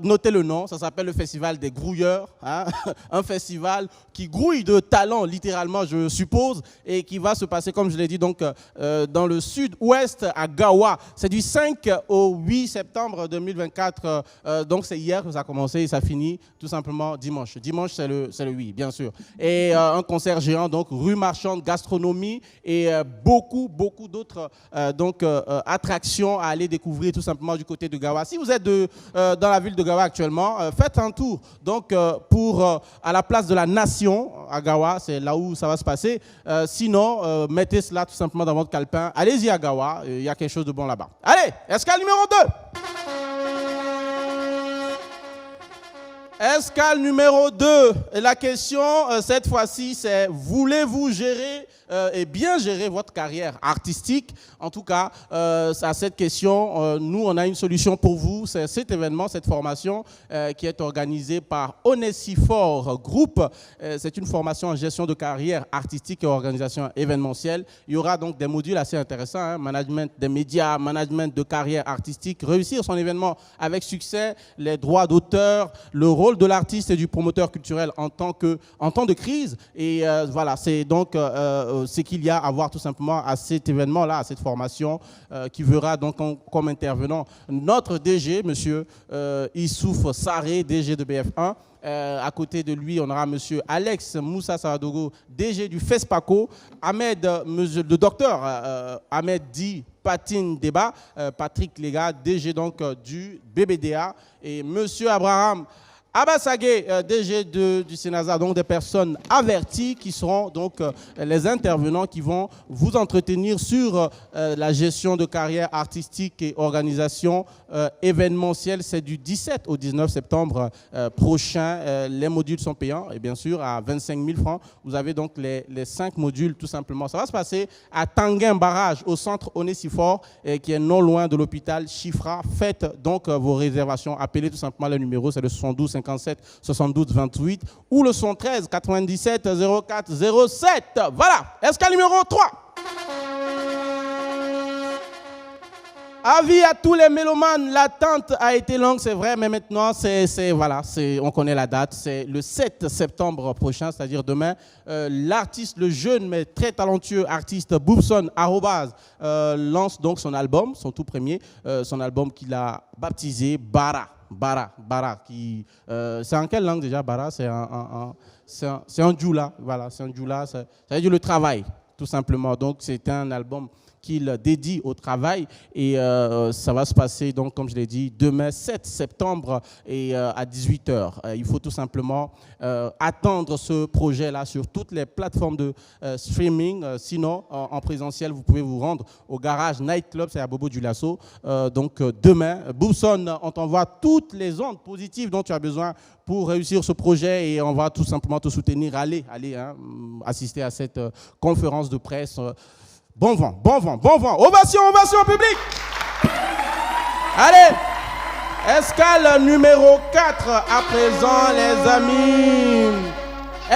Notez le nom, ça s'appelle le Festival des Grouilleurs, hein? Un festival qui grouille de talent, littéralement, je suppose, et qui va se passer, comme je l'ai dit, donc, dans le sud-ouest à Gawa. C'est du 5 au 8 septembre 2024, donc c'est hier que ça a commencé et ça finit tout simplement dimanche. Dimanche, c'est le 8, bien sûr. Et un concert géant, donc, rue marchande, gastronomie et beaucoup d'autres attractions à aller découvrir tout simplement du côté de Gawa. Si vous êtes dans la ville de Gawa actuellement, faites un tour donc à la place de la Nation à Gawa, c'est là où ça va se passer. Sinon, mettez cela tout simplement dans votre calepin. Allez-y à Gawa, il y a quelque chose de bon là-bas. Allez, escale numéro 2. Escale numéro 2. Et la question, cette fois-ci, c'est voulez-vous gérer et bien gérer votre carrière artistique? En tout cas, à cette question, nous, on a une solution pour vous. C'est cet événement, cette formation qui est organisée par Onesifor Group. C'est une formation en gestion de carrière artistique et organisation événementielle. Il y aura donc des modules assez intéressants, hein, management des médias, management de carrière artistique, réussir son événement avec succès, les droits d'auteur, le rôle de l'artiste et du promoteur culturel en temps de crise. Et voilà, c'est donc ce qu'il y a à voir tout simplement à cet événement-là, à cette formation qui verra donc comme intervenant notre DG, monsieur Issouf Saré, DG de BF1. À côté de lui, on aura monsieur Alex Moussa Saradogo, DG du FESPACO, le docteur Ahmed Di Patine Débat, Patrick Lega, DG donc du BBDA, et monsieur Abraham Abbas Agué, DG du Sénasa, donc des personnes averties qui seront donc les intervenants qui vont vous entretenir sur la gestion de carrière artistique et organisation événementielle. C'est du 17 au 19 septembre prochain. Les modules sont payants et bien sûr à 25 000 francs. Vous avez donc les 5 modules tout simplement. Ça va se passer à Tanguin Barrage au centre Onésiphore qui est non loin de l'hôpital Chifra. Faites donc vos réservations. Appelez tout simplement le numéro, c'est le 72 57 72 28 ou le 113 97 04 07. Voilà, escale numéro 3. Avis à tous les mélomanes, l'attente a été longue, c'est vrai, mais maintenant, on connaît la date, c'est le 7 septembre prochain, c'est-à-dire demain. L'artiste, le jeune mais très talentueux artiste Boubson Arobase lance donc son album, son tout premier, son album qu'il a baptisé Bara. C'est en quelle langue déjà Bara? C'est un djoula, voilà, c'est un djoula, ça veut dire le travail, tout simplement. Donc c'est un album qu'il dédie au travail et ça va se passer, donc, comme je l'ai dit, demain 7 septembre et à 18h. Il faut tout simplement attendre ce projet-là sur toutes les plateformes de streaming. Sinon, en présentiel, vous pouvez vous rendre au garage Nightclub, c'est à Bobo du Lasso. Donc demain, Boubson, on t'envoie toutes les ondes positives dont tu as besoin pour réussir ce projet et on va tout simplement te soutenir. Allez assister à cette conférence de presse. Bon vent. Ovation public. Allez, escale numéro 4 à présent, les amis.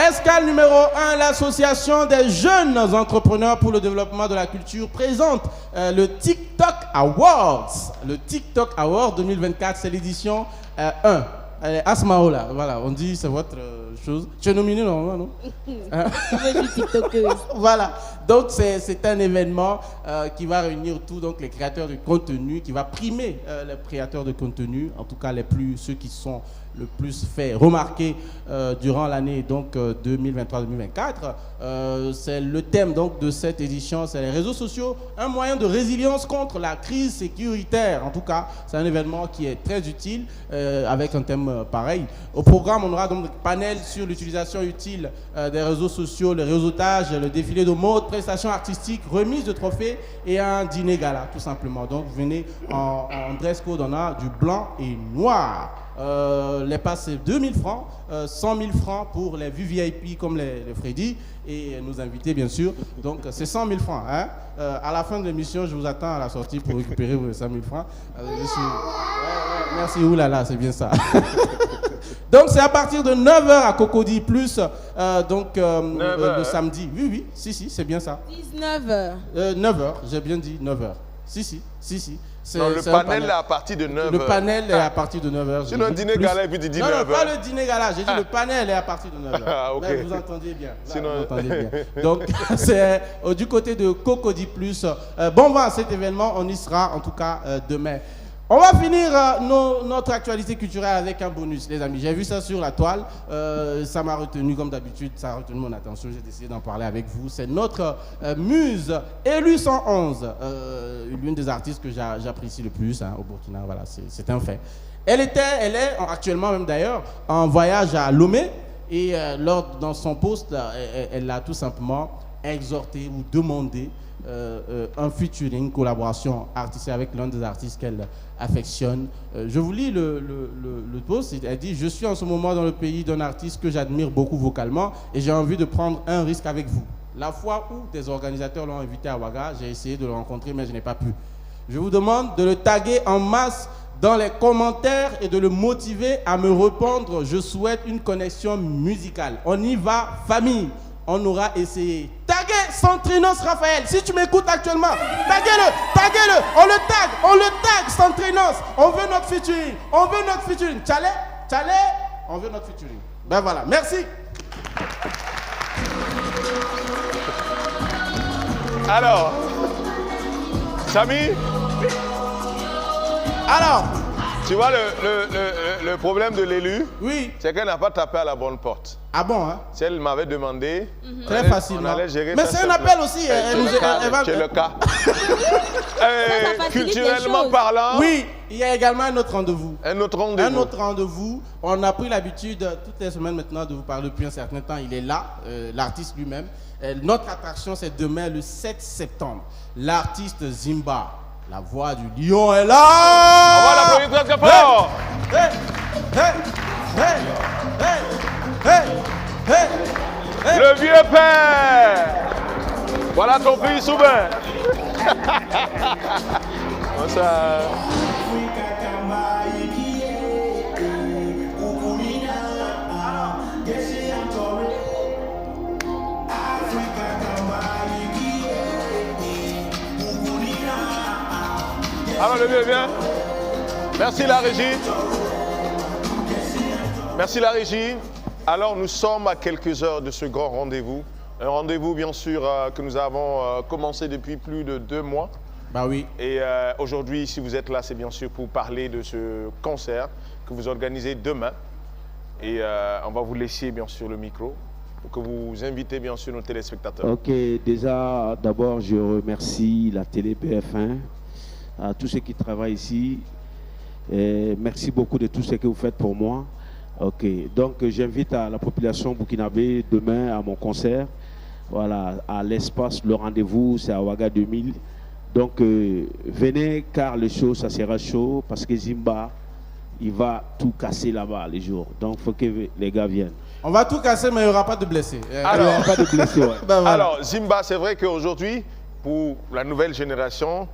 Escale numéro 1, l'association des jeunes entrepreneurs pour le développement de la culture présente le TikTok Awards. Le TikTok Award 2024, c'est l'édition 1. Asmaola, voilà, on dit c'est votre chose. Tu es nominé normalement, non? Je suis tiktokeuse. Voilà, donc c'est un événement qui va réunir tous donc les créateurs de contenu, qui va primer les créateurs de contenu, en tout cas ceux qui sont le plus fait remarquer durant l'année donc 2023-2024. C'est le thème donc de cette édition, c'est les réseaux sociaux, un moyen de résilience contre la crise sécuritaire. En tout cas, c'est un événement qui est très utile avec un thème pareil. Au programme, on aura donc un panel sur l'utilisation utile des réseaux sociaux, le réseautage, le défilé de mode, prestations artistiques, remise de trophées et un dîner gala, tout simplement. Donc, vous venez en dress code, on a du blanc et noir. Les passes, c'est 2000 francs, 100 000 francs pour les VIP comme les Freddy et nos invités, bien sûr. Donc, c'est 100 000 francs. Hein? À la fin de l'émission, je vous attends à la sortie pour récupérer vos 100 000 francs. Merci, oulala, c'est bien ça. Donc, c'est à partir de 9h à Cocody Plus, le samedi. Oui, si, c'est bien ça. 19h. 9h, j'ai bien dit 9h. Si. Non, le panel est à partir de 9h. Le panel est à partir de 9h. Sinon, le dîner gala, et puis tu dis 9h. Non, pas le dîner gala, j'ai dit le panel est à partir de 9h. Ah, ok. Là, vous entendez bien. Sinon... vous entendez bien. Donc, c'est du côté de Cocody Plus. Bon vent à cet événement, on y sera en tout cas demain. On va finir notre actualité culturelle avec un bonus, les amis. J'ai vu ça sur la toile. Ça m'a retenu, comme d'habitude, ça a retenu mon attention. J'ai décidé d'en parler avec vous. C'est notre muse, Élu 111, l'une des artistes que j'apprécie le plus au Burkina. Voilà, c'est un fait. Elle est actuellement même d'ailleurs en voyage à Lomé. Et dans son poste, elle a tout simplement exhorté ou demandé un featuring, une collaboration artistique avec l'un des artistes qu'elle affectionne. Je vous lis le post. Elle dit: je suis en ce moment dans le pays d'un artiste que j'admire beaucoup vocalement et j'ai envie de prendre un risque avec vous. La fois où des organisateurs l'ont invité à Ouaga, j'ai essayé de le rencontrer mais je n'ai pas pu. Je vous demande de le taguer en masse dans les commentaires et de le motiver à me répondre. Je souhaite une connexion musicale. On y va, famille. On aura essayé. Taguez Centrinos Raphaël. Si tu m'écoutes actuellement, taguez-le. On le tag, Centrinos. On veut notre featuring. Tchale, on veut notre featuring. Ben voilà, merci. Alors, Samy. Alors, Tu vois, le problème de l'élu, Oui. c'est qu'elle n'a pas tapé à la bonne porte. Ah bon, hein? Si elle m'avait demandé, Très facilement. on allait gérer Mais ça c'est un simplement. appel aussi. Elle nous- elle va- C'est le cas. facilite Culturellement les choses. parlant, Oui, il y a également un autre rendez-vous. un autre rendez-vous. Un autre rendez-vous. On a pris l'habitude toutes les semaines maintenant de vous parler depuis un certain temps. Il est là, l'artiste lui-même. Notre attraction, c'est demain, le 7 septembre. L'artiste Zimba, la voix du lion, est là. On va l'applaudir très fort. Hey, hey, hey, hey, hey, hey, hey. Le vieux père. Voilà ton fils souverain. Comme ça. Alors le vieux vient. Merci la régie. Merci la régie. Alors nous sommes à quelques heures de ce grand rendez-vous. Un rendez-vous bien sûr que nous avons commencé depuis plus de 2 mois. Bah oui. Et aujourd'hui, si vous êtes là, c'est bien sûr pour parler de ce concert que vous organisez demain. Et on va vous laisser bien sûr le micro pour que vous invitez bien sûr nos téléspectateurs. Ok, déjà, d'abord, je remercie la télé BF1, à tous ceux qui travaillent ici. Et merci beaucoup de tout ce que vous faites pour moi. Ok, donc j'invite à la population burkinabé demain à mon concert. Voilà, à l'espace, le rendez-vous, c'est à Ouaga 2000. Donc venez car le show, ça sera chaud parce que Zimba, il va tout casser là-bas les jours. Donc il faut que les gars viennent. On va tout casser, mais il n'y aura pas de blessés. Alors, Il n'y aura pas de blessés, ouais. Ben voilà. Alors, Zimba, c'est vrai qu'aujourd'hui, pour la nouvelle génération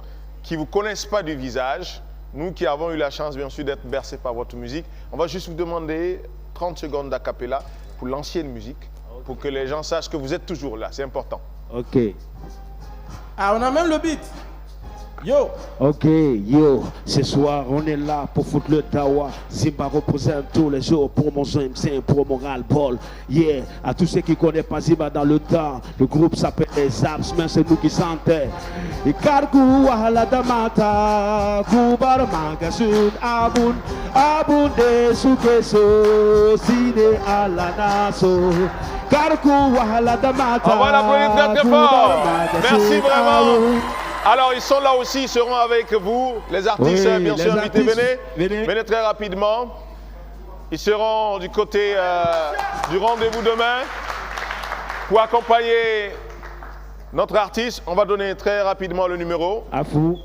qui ne vous connaissent pas du visage, nous qui avons eu la chance, bien sûr, d'être bercés par votre musique, on va juste vous demander 30 secondes d'acapella pour l'ancienne musique, pour que les gens sachent que vous êtes toujours là. C'est important. Ok. Ah, on a même le beat. Yo. Ok, yo, ce soir on est là pour foutre le tawa. Zimba représente tous les jours pour mon MC, pour mon ras-le-bol. Yeah, à tous ceux qui connaissent pas Zimba dans le temps, le groupe s'appelle les Zaps, mais c'est nous qui chantait. Et Kargu Wahala Damata, Kubar Magasun, Abun, Abun de Sukeso, Sine Alanaso. Kargu Wahala Damata. On va l'applaudir très très fort. Merci vraiment. Alors, ils sont là aussi, ils seront avec vous. Les artistes, Oui, bien les sûr, invités, artistes, venez. venez. Venez très rapidement. Ils seront du côté du rendez-vous demain pour accompagner notre artiste. On va donner très rapidement le numéro. À vous.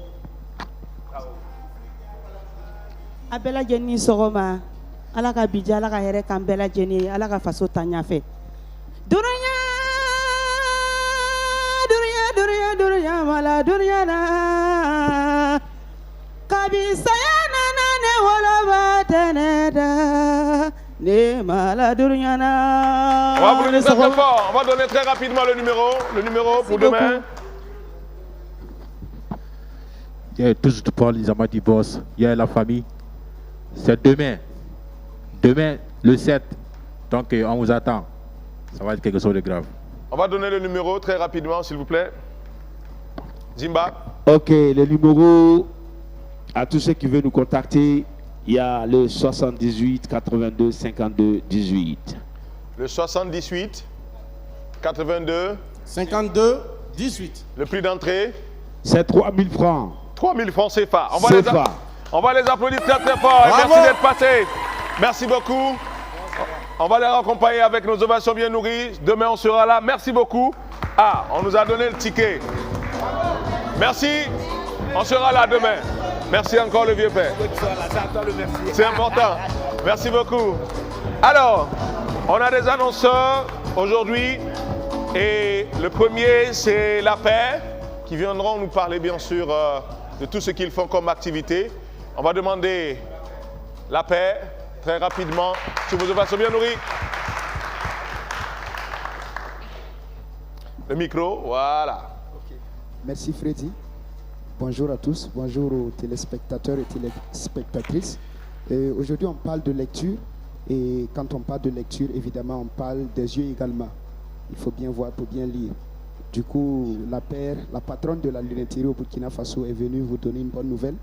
Abela Jenny Soroma, Alaka Bidja, Alaka Here Kambela Jenny, Alaka Faso Tanyafe. Duranya, Mala Duryana, Kabisayana, Ne Wala Teneda, Ne Mala Duryana. On va vous donner très très fort. On va donner très rapidement le numéro pour demain. Il y a tous Paul, ils ont dit boss. Il y a la famille. C'est demain. Demain, le 7. Donc, on vous attend. Ça va être quelque chose de grave. On va donner le numéro très rapidement, s'il vous plaît. Zimba. Ok, le numéro, à tous ceux qui veulent nous contacter, il y a le 78 82 52 18. Le 78 82 52 18. Le prix d'entrée, c'est 3000 francs. 3000 francs CFA. CFA. On va les applaudir très très fort. Et merci d'être passés. Merci beaucoup. On va les raccompagner avec nos ovations bien nourries. Demain, on sera là. Merci beaucoup. Ah, on nous a donné le ticket. Merci. On sera là demain. Merci encore le vieux père. C'est important. Merci beaucoup. Alors, on a des annonceurs aujourd'hui. Et le premier, c'est la paix, qui viendront nous parler bien sûr de tout ce qu'ils font comme activité. On va demander la paix très rapidement sur vos ovations bien nourries. Le micro, voilà. Okay. Merci Freddy. Bonjour à tous, bonjour aux téléspectateurs et téléspectatrices. Aujourd'hui on parle de lecture et quand on parle de lecture, évidemment on parle des yeux également. Il faut bien voir pour bien lire. Du coup, la patronne de la lunetterie au Burkina Faso est venue vous donner une bonne nouvelle.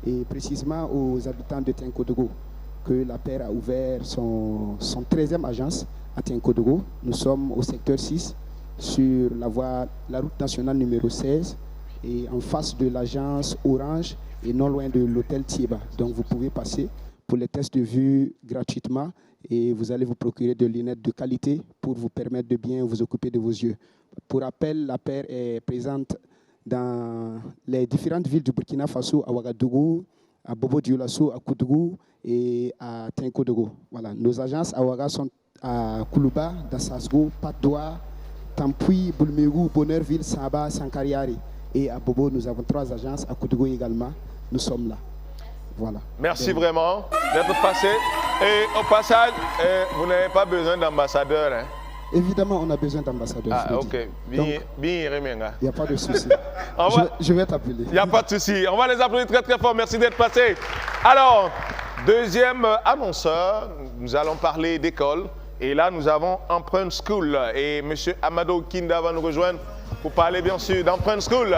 et précisément aux habitants de Tinkodogo que la paire a ouvert son 13e agence à Tinkodogo. Nous sommes au secteur 6 sur la route nationale numéro 16 et en face de l'agence Orange et non loin de l'hôtel Thieba. Donc vous pouvez passer pour les tests de vue gratuitement et vous allez vous procurer de lunettes de qualité pour vous permettre de bien vous occuper de vos yeux. Pour rappel, la paire est présente dans les différentes villes du Burkina Faso, à Ouagadougou, à Bobo-Dioulasso, à Koudougou et à Tinkodogo. Voilà. Nos agences à Ouaga sont à Koulouba, Dassasgo, Padoua, Tampoui, Boulmerou, Bonneurville, Saba, Sankariari. Et à Bobo, nous avons 3 agences, à Koudougou également. Nous sommes là. Voilà. Merci vraiment d'être passé. Et au passage, vous n'avez pas besoin d'ambassadeur. Hein? Évidemment, on a besoin d'ambassadeurs. Ah, ok. Bien, Remenga. Il n'y a pas de souci. Je vais t'appeler. Il n'y a pas de souci. On va les applaudir très très fort. Merci d'être passé. Alors, deuxième annonceur, nous allons parler d'école. Et là, nous avons Empreinte School. Et M. Amado Kinda va nous rejoindre pour parler bien sûr d'Empreinte School.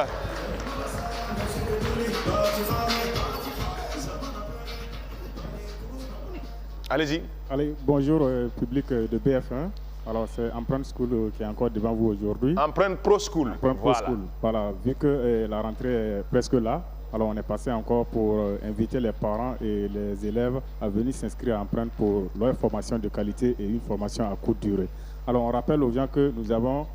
Allez-y. Allez, bonjour public de BF1. Alors c'est Empreinte School qui est encore devant vous aujourd'hui. Empreinte Pro School. Empreinte Pro School. Voilà, vu que la rentrée est presque là, alors on est passé encore pour inviter les parents et les élèves à venir s'inscrire à Empreinte pour leur formation de qualité et une formation à courte durée. Alors on rappelle aux gens que nous avons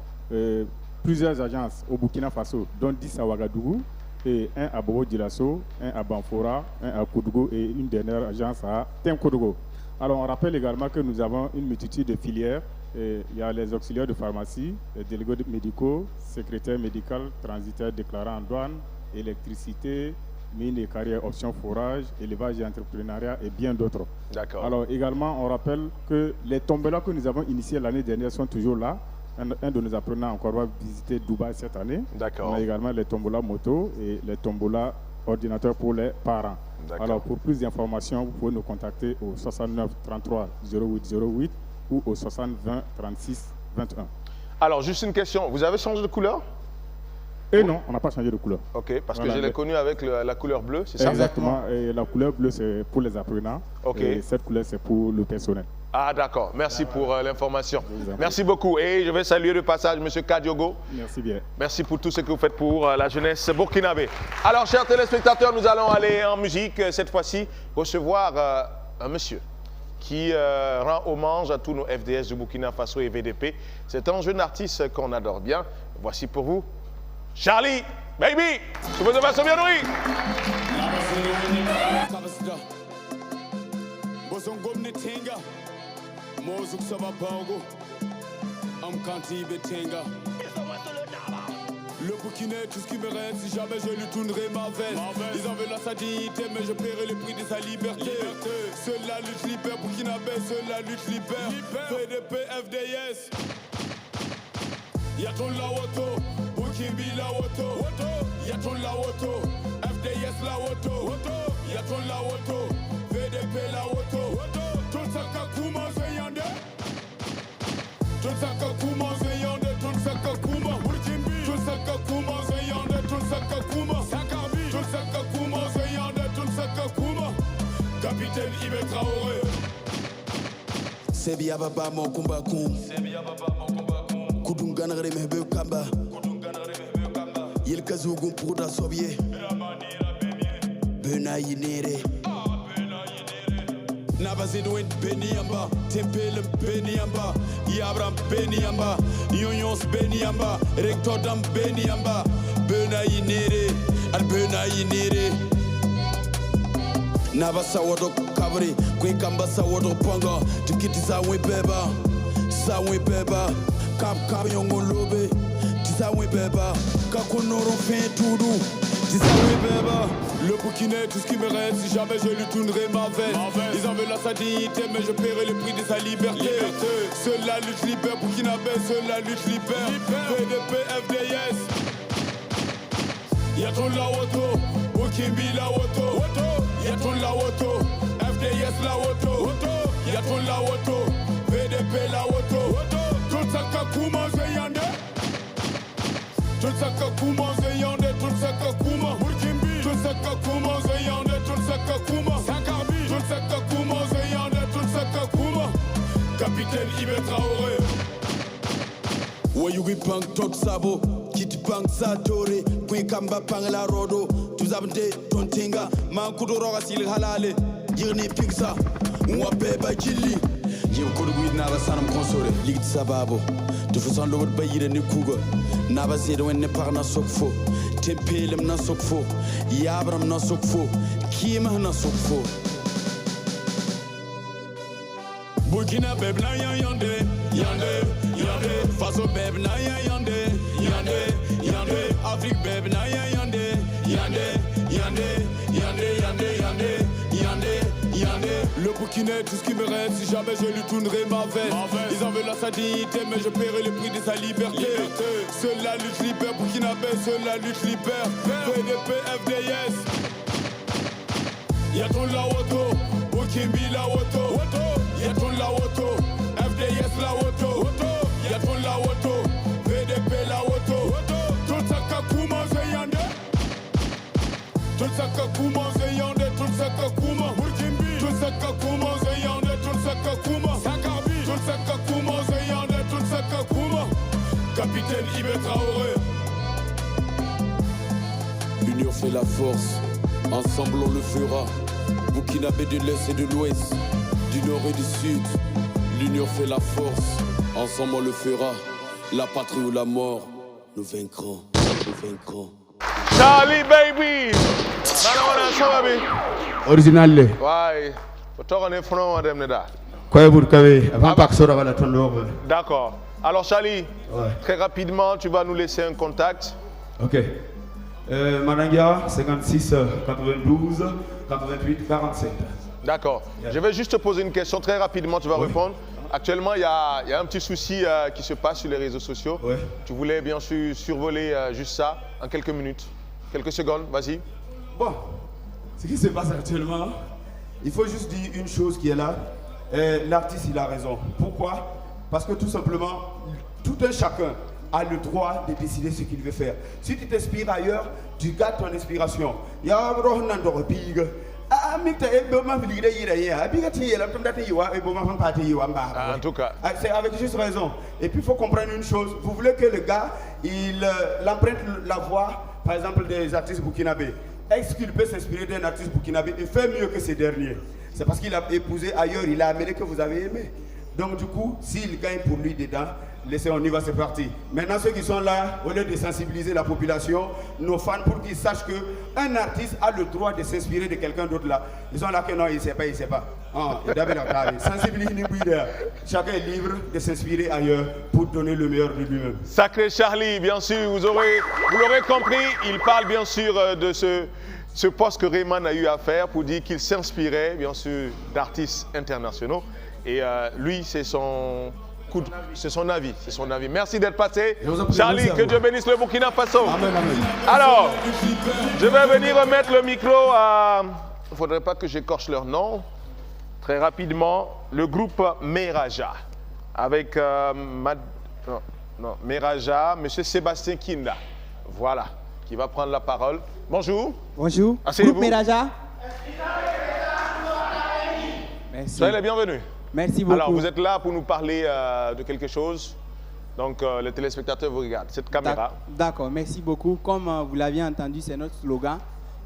plusieurs agences au Burkina Faso, dont 10 à Ouagadougou, et un à Bobo-Dioulasso, un à Banfora, un à Koudougou et une dernière agence à Tinkodogo. Alors on rappelle également que nous avons une multitude de filières. Et il y a les auxiliaires de pharmacie, les délégués médicaux, secrétaires médicaux, transitaires déclarants en douane, électricité, mines et carrières, options forage, élevage et entrepreneuriat et bien d'autres. D'accord. Alors également, on rappelle que les tombolas que nous avons initiés l'année dernière sont toujours là. Un de nos apprenants encore va visiter Dubaï cette année. D'accord. On a également les tombolas moto et les tombolas ordinateurs pour les parents. Alors pour plus d'informations, vous pouvez nous contacter au 69 33 08 08 ou au 60 20 36 21. Alors, juste une question. Vous avez changé de couleur? Non, on n'a pas changé de couleur. Ok, parce que je l'ai connu avec la couleur bleue, c'est ça? Exactement. Et la couleur bleue, c'est pour les apprenants. Ok. Et cette couleur, c'est pour le personnel. Ah, d'accord. Merci pour l'information. Merci beaucoup. Et je vais saluer de passage M. Kadiogo. Merci bien. Merci pour tout ce que vous faites pour la jeunesse burkinabé. Alors, chers téléspectateurs, nous allons aller en musique. Cette fois-ci, recevoir un monsieur qui rend hommage à tous nos FDS du Burkina Faso et VDP. C'est un jeune artiste qu'on adore bien. Voici pour vous, Charlie, baby, je vous embrasse bien nourri. Le Burkina, tout ce qui me reste, si jamais je lui tournerai ma veste. Ils en veulent à sa dignité, mais je paierai le prix de sa liberté. Seule la lutte libère, Burkinabé, seule la lutte libère. VDP, FDS. Y'a ton Lawoto, Burkimbi Lawoto. Y'a ton Lawoto, FDS Lawoto. Y'a ton Lawoto, VDP Lawoto. Ton Sakakuma Zeyande. Ton Sakakuma Zeyande, ton Sakakuma. Tout Sakakuma Zeyande, tout Sakakuma. Sakarbi, tout Sakakuma Zeyande, tout Sakakuma. Capitaine Ibé Traoré. Sebi Ababa mon combat kum. Kudungana remebe kamba. Yel kazugun pour da sobie. Benayinere. Nabazidouin Beniamba, Tempelem Beniamba, Yabram Beniamba, Yonyons Beniamba, Rectordam Beniamba, Benayinere, and Benayinere. Nabasa Wado Kabri, Quinkamba Sawado Panga, Tikiti Sawi Beba, Kap Yongo Lobe, Tisawi Beba, Kakunoro Fin Tudu, Tisawi Beba. Le Burkina, tout ce qui me reste, si jamais je lui tournerai ma veste. Ils en veulent à sa dignité, mais je paierai le prix de sa liberté. Seule la lutte libère, Burkinabé, seule la lutte libère. VDP, FDS. Y'a ton Lawoto, Burkimbi Lawoto. Y'a ton Lawoto, FDS Lawoto. Y'a ton Lawoto, VDP Lawoto. Tout Sakakuma Zeyande. Tout Sakakuma Zeyande, tout Sakakuma. Tout Sakakuma Zeyande, Tulsaka-Kuma, Sankarbi, Tulsaka-Kuma, Zeyande, Tulsaka-Kuma, Capitaine Ibé Traoré. Wayugi pang tot sabo, kiti pang satore, kwe kamba pang la rodo, tuzabde tontinga, man kudoroga sil halale, yirni pingsa, mwa beba jilli. Jim kodu guid na sanam konsore, ligit sababo, tu fasan lo bayire ni kuga, na bazede wen ne parna sokfo, tempelem na sokfo, yabram na sokfo, kima na sokfo. Burkina beb na yande, yande, yande. Faso beb na yande, yande, yande. Afrique beb na yande, yande, yande, yande, yande, yande, yande, yande. Le Burkinais, tout ce qui me reste, si jamais je lui tournerai ma veste. Ils en veulent sa dignité, mais je paierai le prix de sa liberté. Seule la lutte libère, Burkinabé, seule la lutte libère. VDP, FDS. Yaton la woto, Burkimbi la woto. Yaton la woto, FDS la woto. Yaton la woto, VDP la woto. Tulsaka-Kuma Zeyande. Tulsaka-Kuma Zeyande, Tulsaka-Kuma. Burkimbi. Tulsaka-Kuma Zeyande, Tulsaka-Kuma. Sankarbi. Tulsaka-Kuma Zeyande, Tulsaka-Kuma. Capitaine Ibé Traoré. L'union fait la force, ensemble on le fera. Burkinabé de l'Est et de l'Ouest, du Nord et du Sud. L'union fait la force, ensemble on le fera. La patrie ou la mort, nous vaincrons, nous vaincrons. Charlie baby! baby. Original le. Ouais. On est front madame Neda. Quoi vous avez avant pas que ça va la tourner. D'accord. Alors Charlie, très rapidement, tu vas nous laisser un contact. OK. Manangia 56 92 88 47. D'accord. Je vais juste te poser une question très rapidement, tu vas répondre. Actuellement, il y a un petit souci qui se passe sur les réseaux sociaux. Tu voulais bien sûr survoler juste ça en quelques minutes, quelques secondes, vas-y. Bon, ce qui se passe actuellement, il faut juste dire une chose qui est là. L'artiste, il a raison. Pourquoi? Parce que tout simplement, tout un chacun a le droit de décider ce qu'il veut faire. Si tu t'inspires ailleurs, tu gardes ton inspiration. En tout cas. C'est avec juste raison. Et puis il faut comprendre une chose. Vous voulez que le gars, il emprunte la voix, par exemple, des artistes burkinabés. Est-ce qu'il peut s'inspirer d'un artiste burkinabé et faire mieux que ces derniers? C'est parce qu'il a épousé ailleurs, il a amené que vous avez aimé. Donc du coup, s'il gagne pour lui dedans, laissez, on y va, c'est parti. Maintenant, ceux qui sont là, au lieu de sensibiliser la population, nos fans, pour qu'ils sachent qu'un artiste a le droit de s'inspirer de quelqu'un d'autre là. Ils sont là que non, il ne sait pas, il ne sait pas. Chacun est libre de s'inspirer ailleurs pour donner le meilleur de lui-même. Sacré Charlie, bien sûr, vous l'aurez compris, il parle bien sûr de ce poste que Rayman a eu à faire pour dire qu'il s'inspirait bien sûr d'artistes internationaux. Et lui, c'est son avis, c'est son avis. Merci d'être passé. Charlie, que Dieu bénisse le Burkina Faso. Amen, amen. Alors, je vais venir remettre le micro à... Il ne faudrait pas que j'écorche leur nom. Très rapidement, le groupe Meraja. Avec Meraja, M. Sébastien Kinda. Voilà, qui va prendre la parole. Bonjour. Bonjour. Asseyez-vous. Groupe Meraja. Merci. Soyez les bienvenus. Merci beaucoup. Alors, vous êtes là pour nous parler de quelque chose. Donc, les téléspectateurs vous regardent. Cette caméra. D'accord, merci beaucoup. Comme vous l'aviez entendu, c'est notre slogan.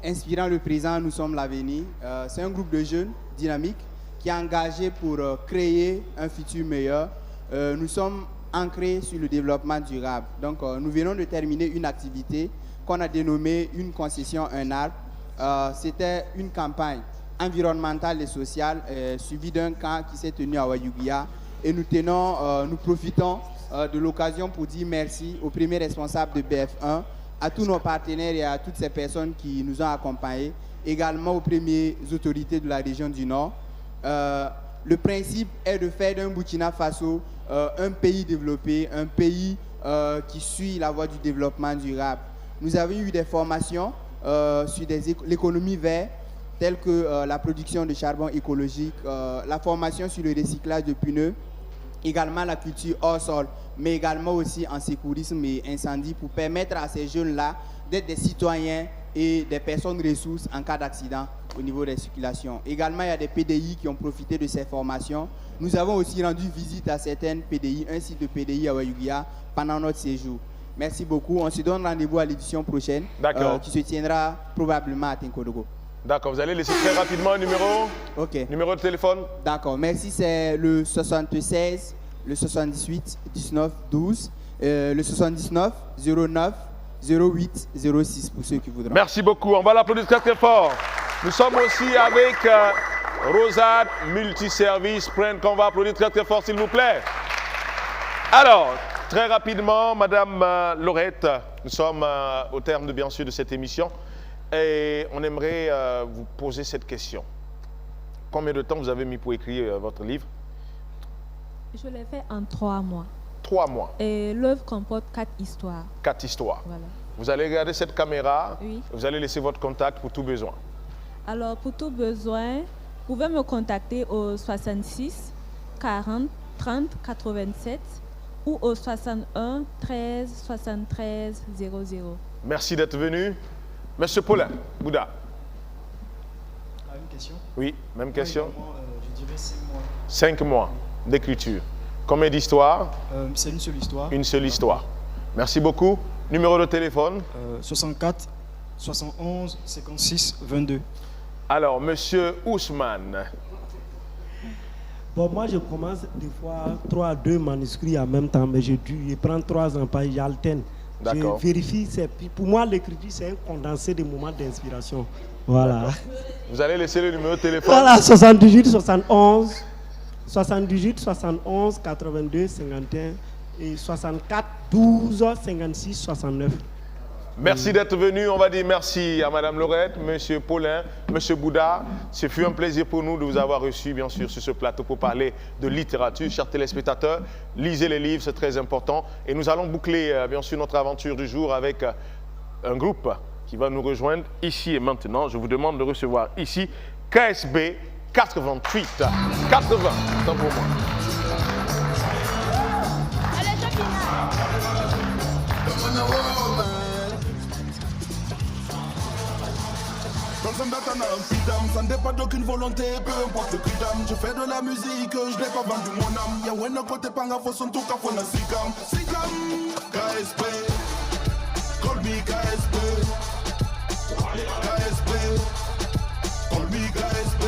Inspirant le présent, nous sommes l'avenir. C'est un groupe de jeunes dynamiques qui est engagé pour créer un futur meilleur. Nous sommes ancrés sur le développement durable. Donc, nous venons de terminer une activité qu'on a dénommée une concession, un arbre. C'était une campagne environnementale et sociale suivie d'un camp qui s'est tenu à Wayugia. Et nous profitons de l'occasion pour dire merci aux premiers responsables de BF1, à tous nos partenaires et à toutes ces personnes qui nous ont accompagnés, également aux premières autorités de la région du Nord. Le principe est de faire d'un Burkina Faso un pays développé, un pays qui suit la voie du développement durable. Nous avons eu des formations sur l'économie verte, telles que la production de charbon écologique, la formation sur le recyclage de pneus, également la culture hors sol, mais également aussi en sécurisme et incendie pour permettre à ces jeunes-là d'être des citoyens et des personnes ressources en cas d'accident. au niveau des circulations. Également, il y a des PDI qui ont profité de ces formations. Nous avons aussi rendu visite à certaines PDI, un site de PDI à Wayugia pendant notre séjour. Merci beaucoup. On se donne rendez-vous à l'édition prochaine qui se tiendra probablement à Tinkodogo. D'accord, vous allez laisser très rapidement un numéro. Ok. Numéro de téléphone. D'accord, merci. C'est le 76, le 78, 19, 12, le 79, 09, 08, 06 pour ceux qui voudront. Merci beaucoup. On va l'applaudir très très fort. Nous sommes aussi avec Rosade Multiservice Print qu'on va applaudir très très fort s'il vous plaît. Alors, très rapidement, Madame Laurette, nous sommes au terme bien sûr de cette émission et on aimerait vous poser cette question. Combien de temps vous avez mis pour écrire votre livre? Je l'ai fait en 3 mois. 3 mois. Et l'œuvre comporte 4 histoires. 4 histoires. Voilà. Vous allez regarder cette caméra. Oui. Vous allez laisser votre contact pour tout besoin. Alors, pour tout besoin, vous pouvez me contacter au 66 40 30 87 ou au 61 13 73 00. Merci d'être venu. Monsieur Paulin, Bouddha. Une question? Oui, même question. Je dirais 5 mois. 5 mois d'écriture. Combien d'histoires? C'est une seule histoire. Une seule histoire. Merci beaucoup. Numéro de téléphone? 64 71 56 22. Alors, Monsieur Ousmane. Bon, moi, je commence des fois 3 à 2 manuscrits en même temps, mais je prends 3 ans, pas j'alterne. Je vérifie. Pour moi, l'écriture, c'est un condensé des moments d'inspiration. Voilà. Vous allez laisser le numéro de téléphone? Voilà, 78 71 78 71 82 51 et 64 12 56 69. Merci d'être venu. On va dire merci à Madame Laurette, Monsieur Paulin, Monsieur Bouddha. Ce fut un plaisir pour nous de vous avoir reçu, bien sûr, sur ce plateau pour parler de littérature. Chers téléspectateurs, lisez les livres, c'est très important. Et nous allons boucler, bien sûr, notre aventure du jour avec un groupe qui va nous rejoindre ici et maintenant. Je vous demande de recevoir ici KSB 88. 80, tant pour moi. Dans un batana, freedom, ça ne dépend d'aucune volonté, peu importe le prix d'âme. Je fais de la musique, je n'ai pas vendu mon âme. Y'a ouais, non, côté panga, faut son tout cas, faut na sikam. Sikam, KSP, call me KSP. KSP, call me KSP.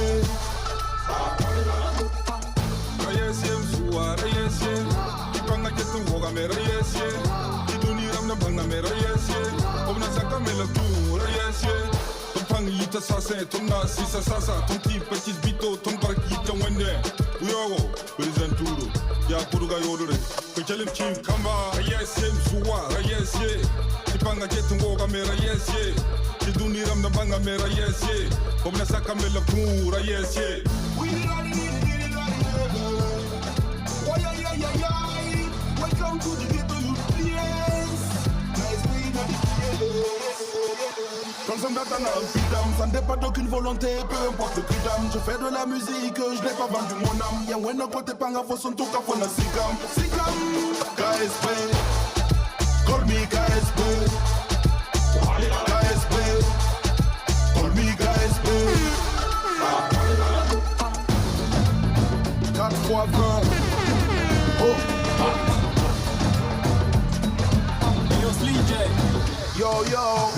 Rayesiem suwa, rayesiem. Panga ketu woga me rayesiem. Iduni ramna banga me rayesiem. Obna saka me la tu rayesiem. Yita sasa, ton nasi sasa, ton petit bito, ton parquita wende. Uyogo, presenturo, ya puruga yodore. Kechelim chim kamba, rayesiem suwa, rayesiem. Tipanga jetum woga me rayesiem. Tiduni ramna banga me rayesiem. Obna saka me la tu rayesiem. Welcome to the ghetto youth place. Nice way that Dans un batana, freedom, ça ne dépend d'aucune volonté, peu importe le prix d'âme. Je fais de la musique, je n'ai pas vendu mon âme. Y'a ouais, non, côté panga, faut son tout cas, faut na sikam. Sikam, KSP, call me KSP. KSP, call me KSP. 4 3 20. Oh. Yo,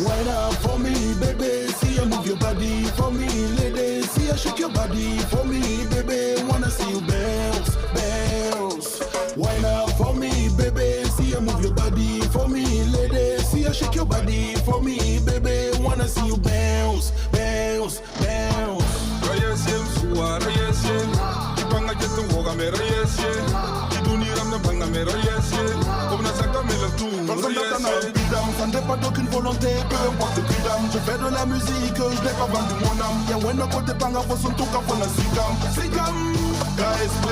wind up for me, baby. See you move your body for me, lady. See you shake your body for me, baby. Wanna see you bounce, bounce. Wind up for me, baby. See you move your body for me, lady. See you shake your body for me, baby. Wanna see you bounce, bounce, bounce. Rayesiem suwa, rayesiem. Ipanga jetu woga me rayesiem. Iduni ramna banga me rayesiem. Obna saka me la tu rayesiem. Ça ne dépend d'aucune volonté, peu importe le prix d'âme. Je fais de la musique, je n'ai pas vendu mon âme. Y'a ouais, non, côté panga, faut son tout cas, faut na sikam. Sikam, KSP.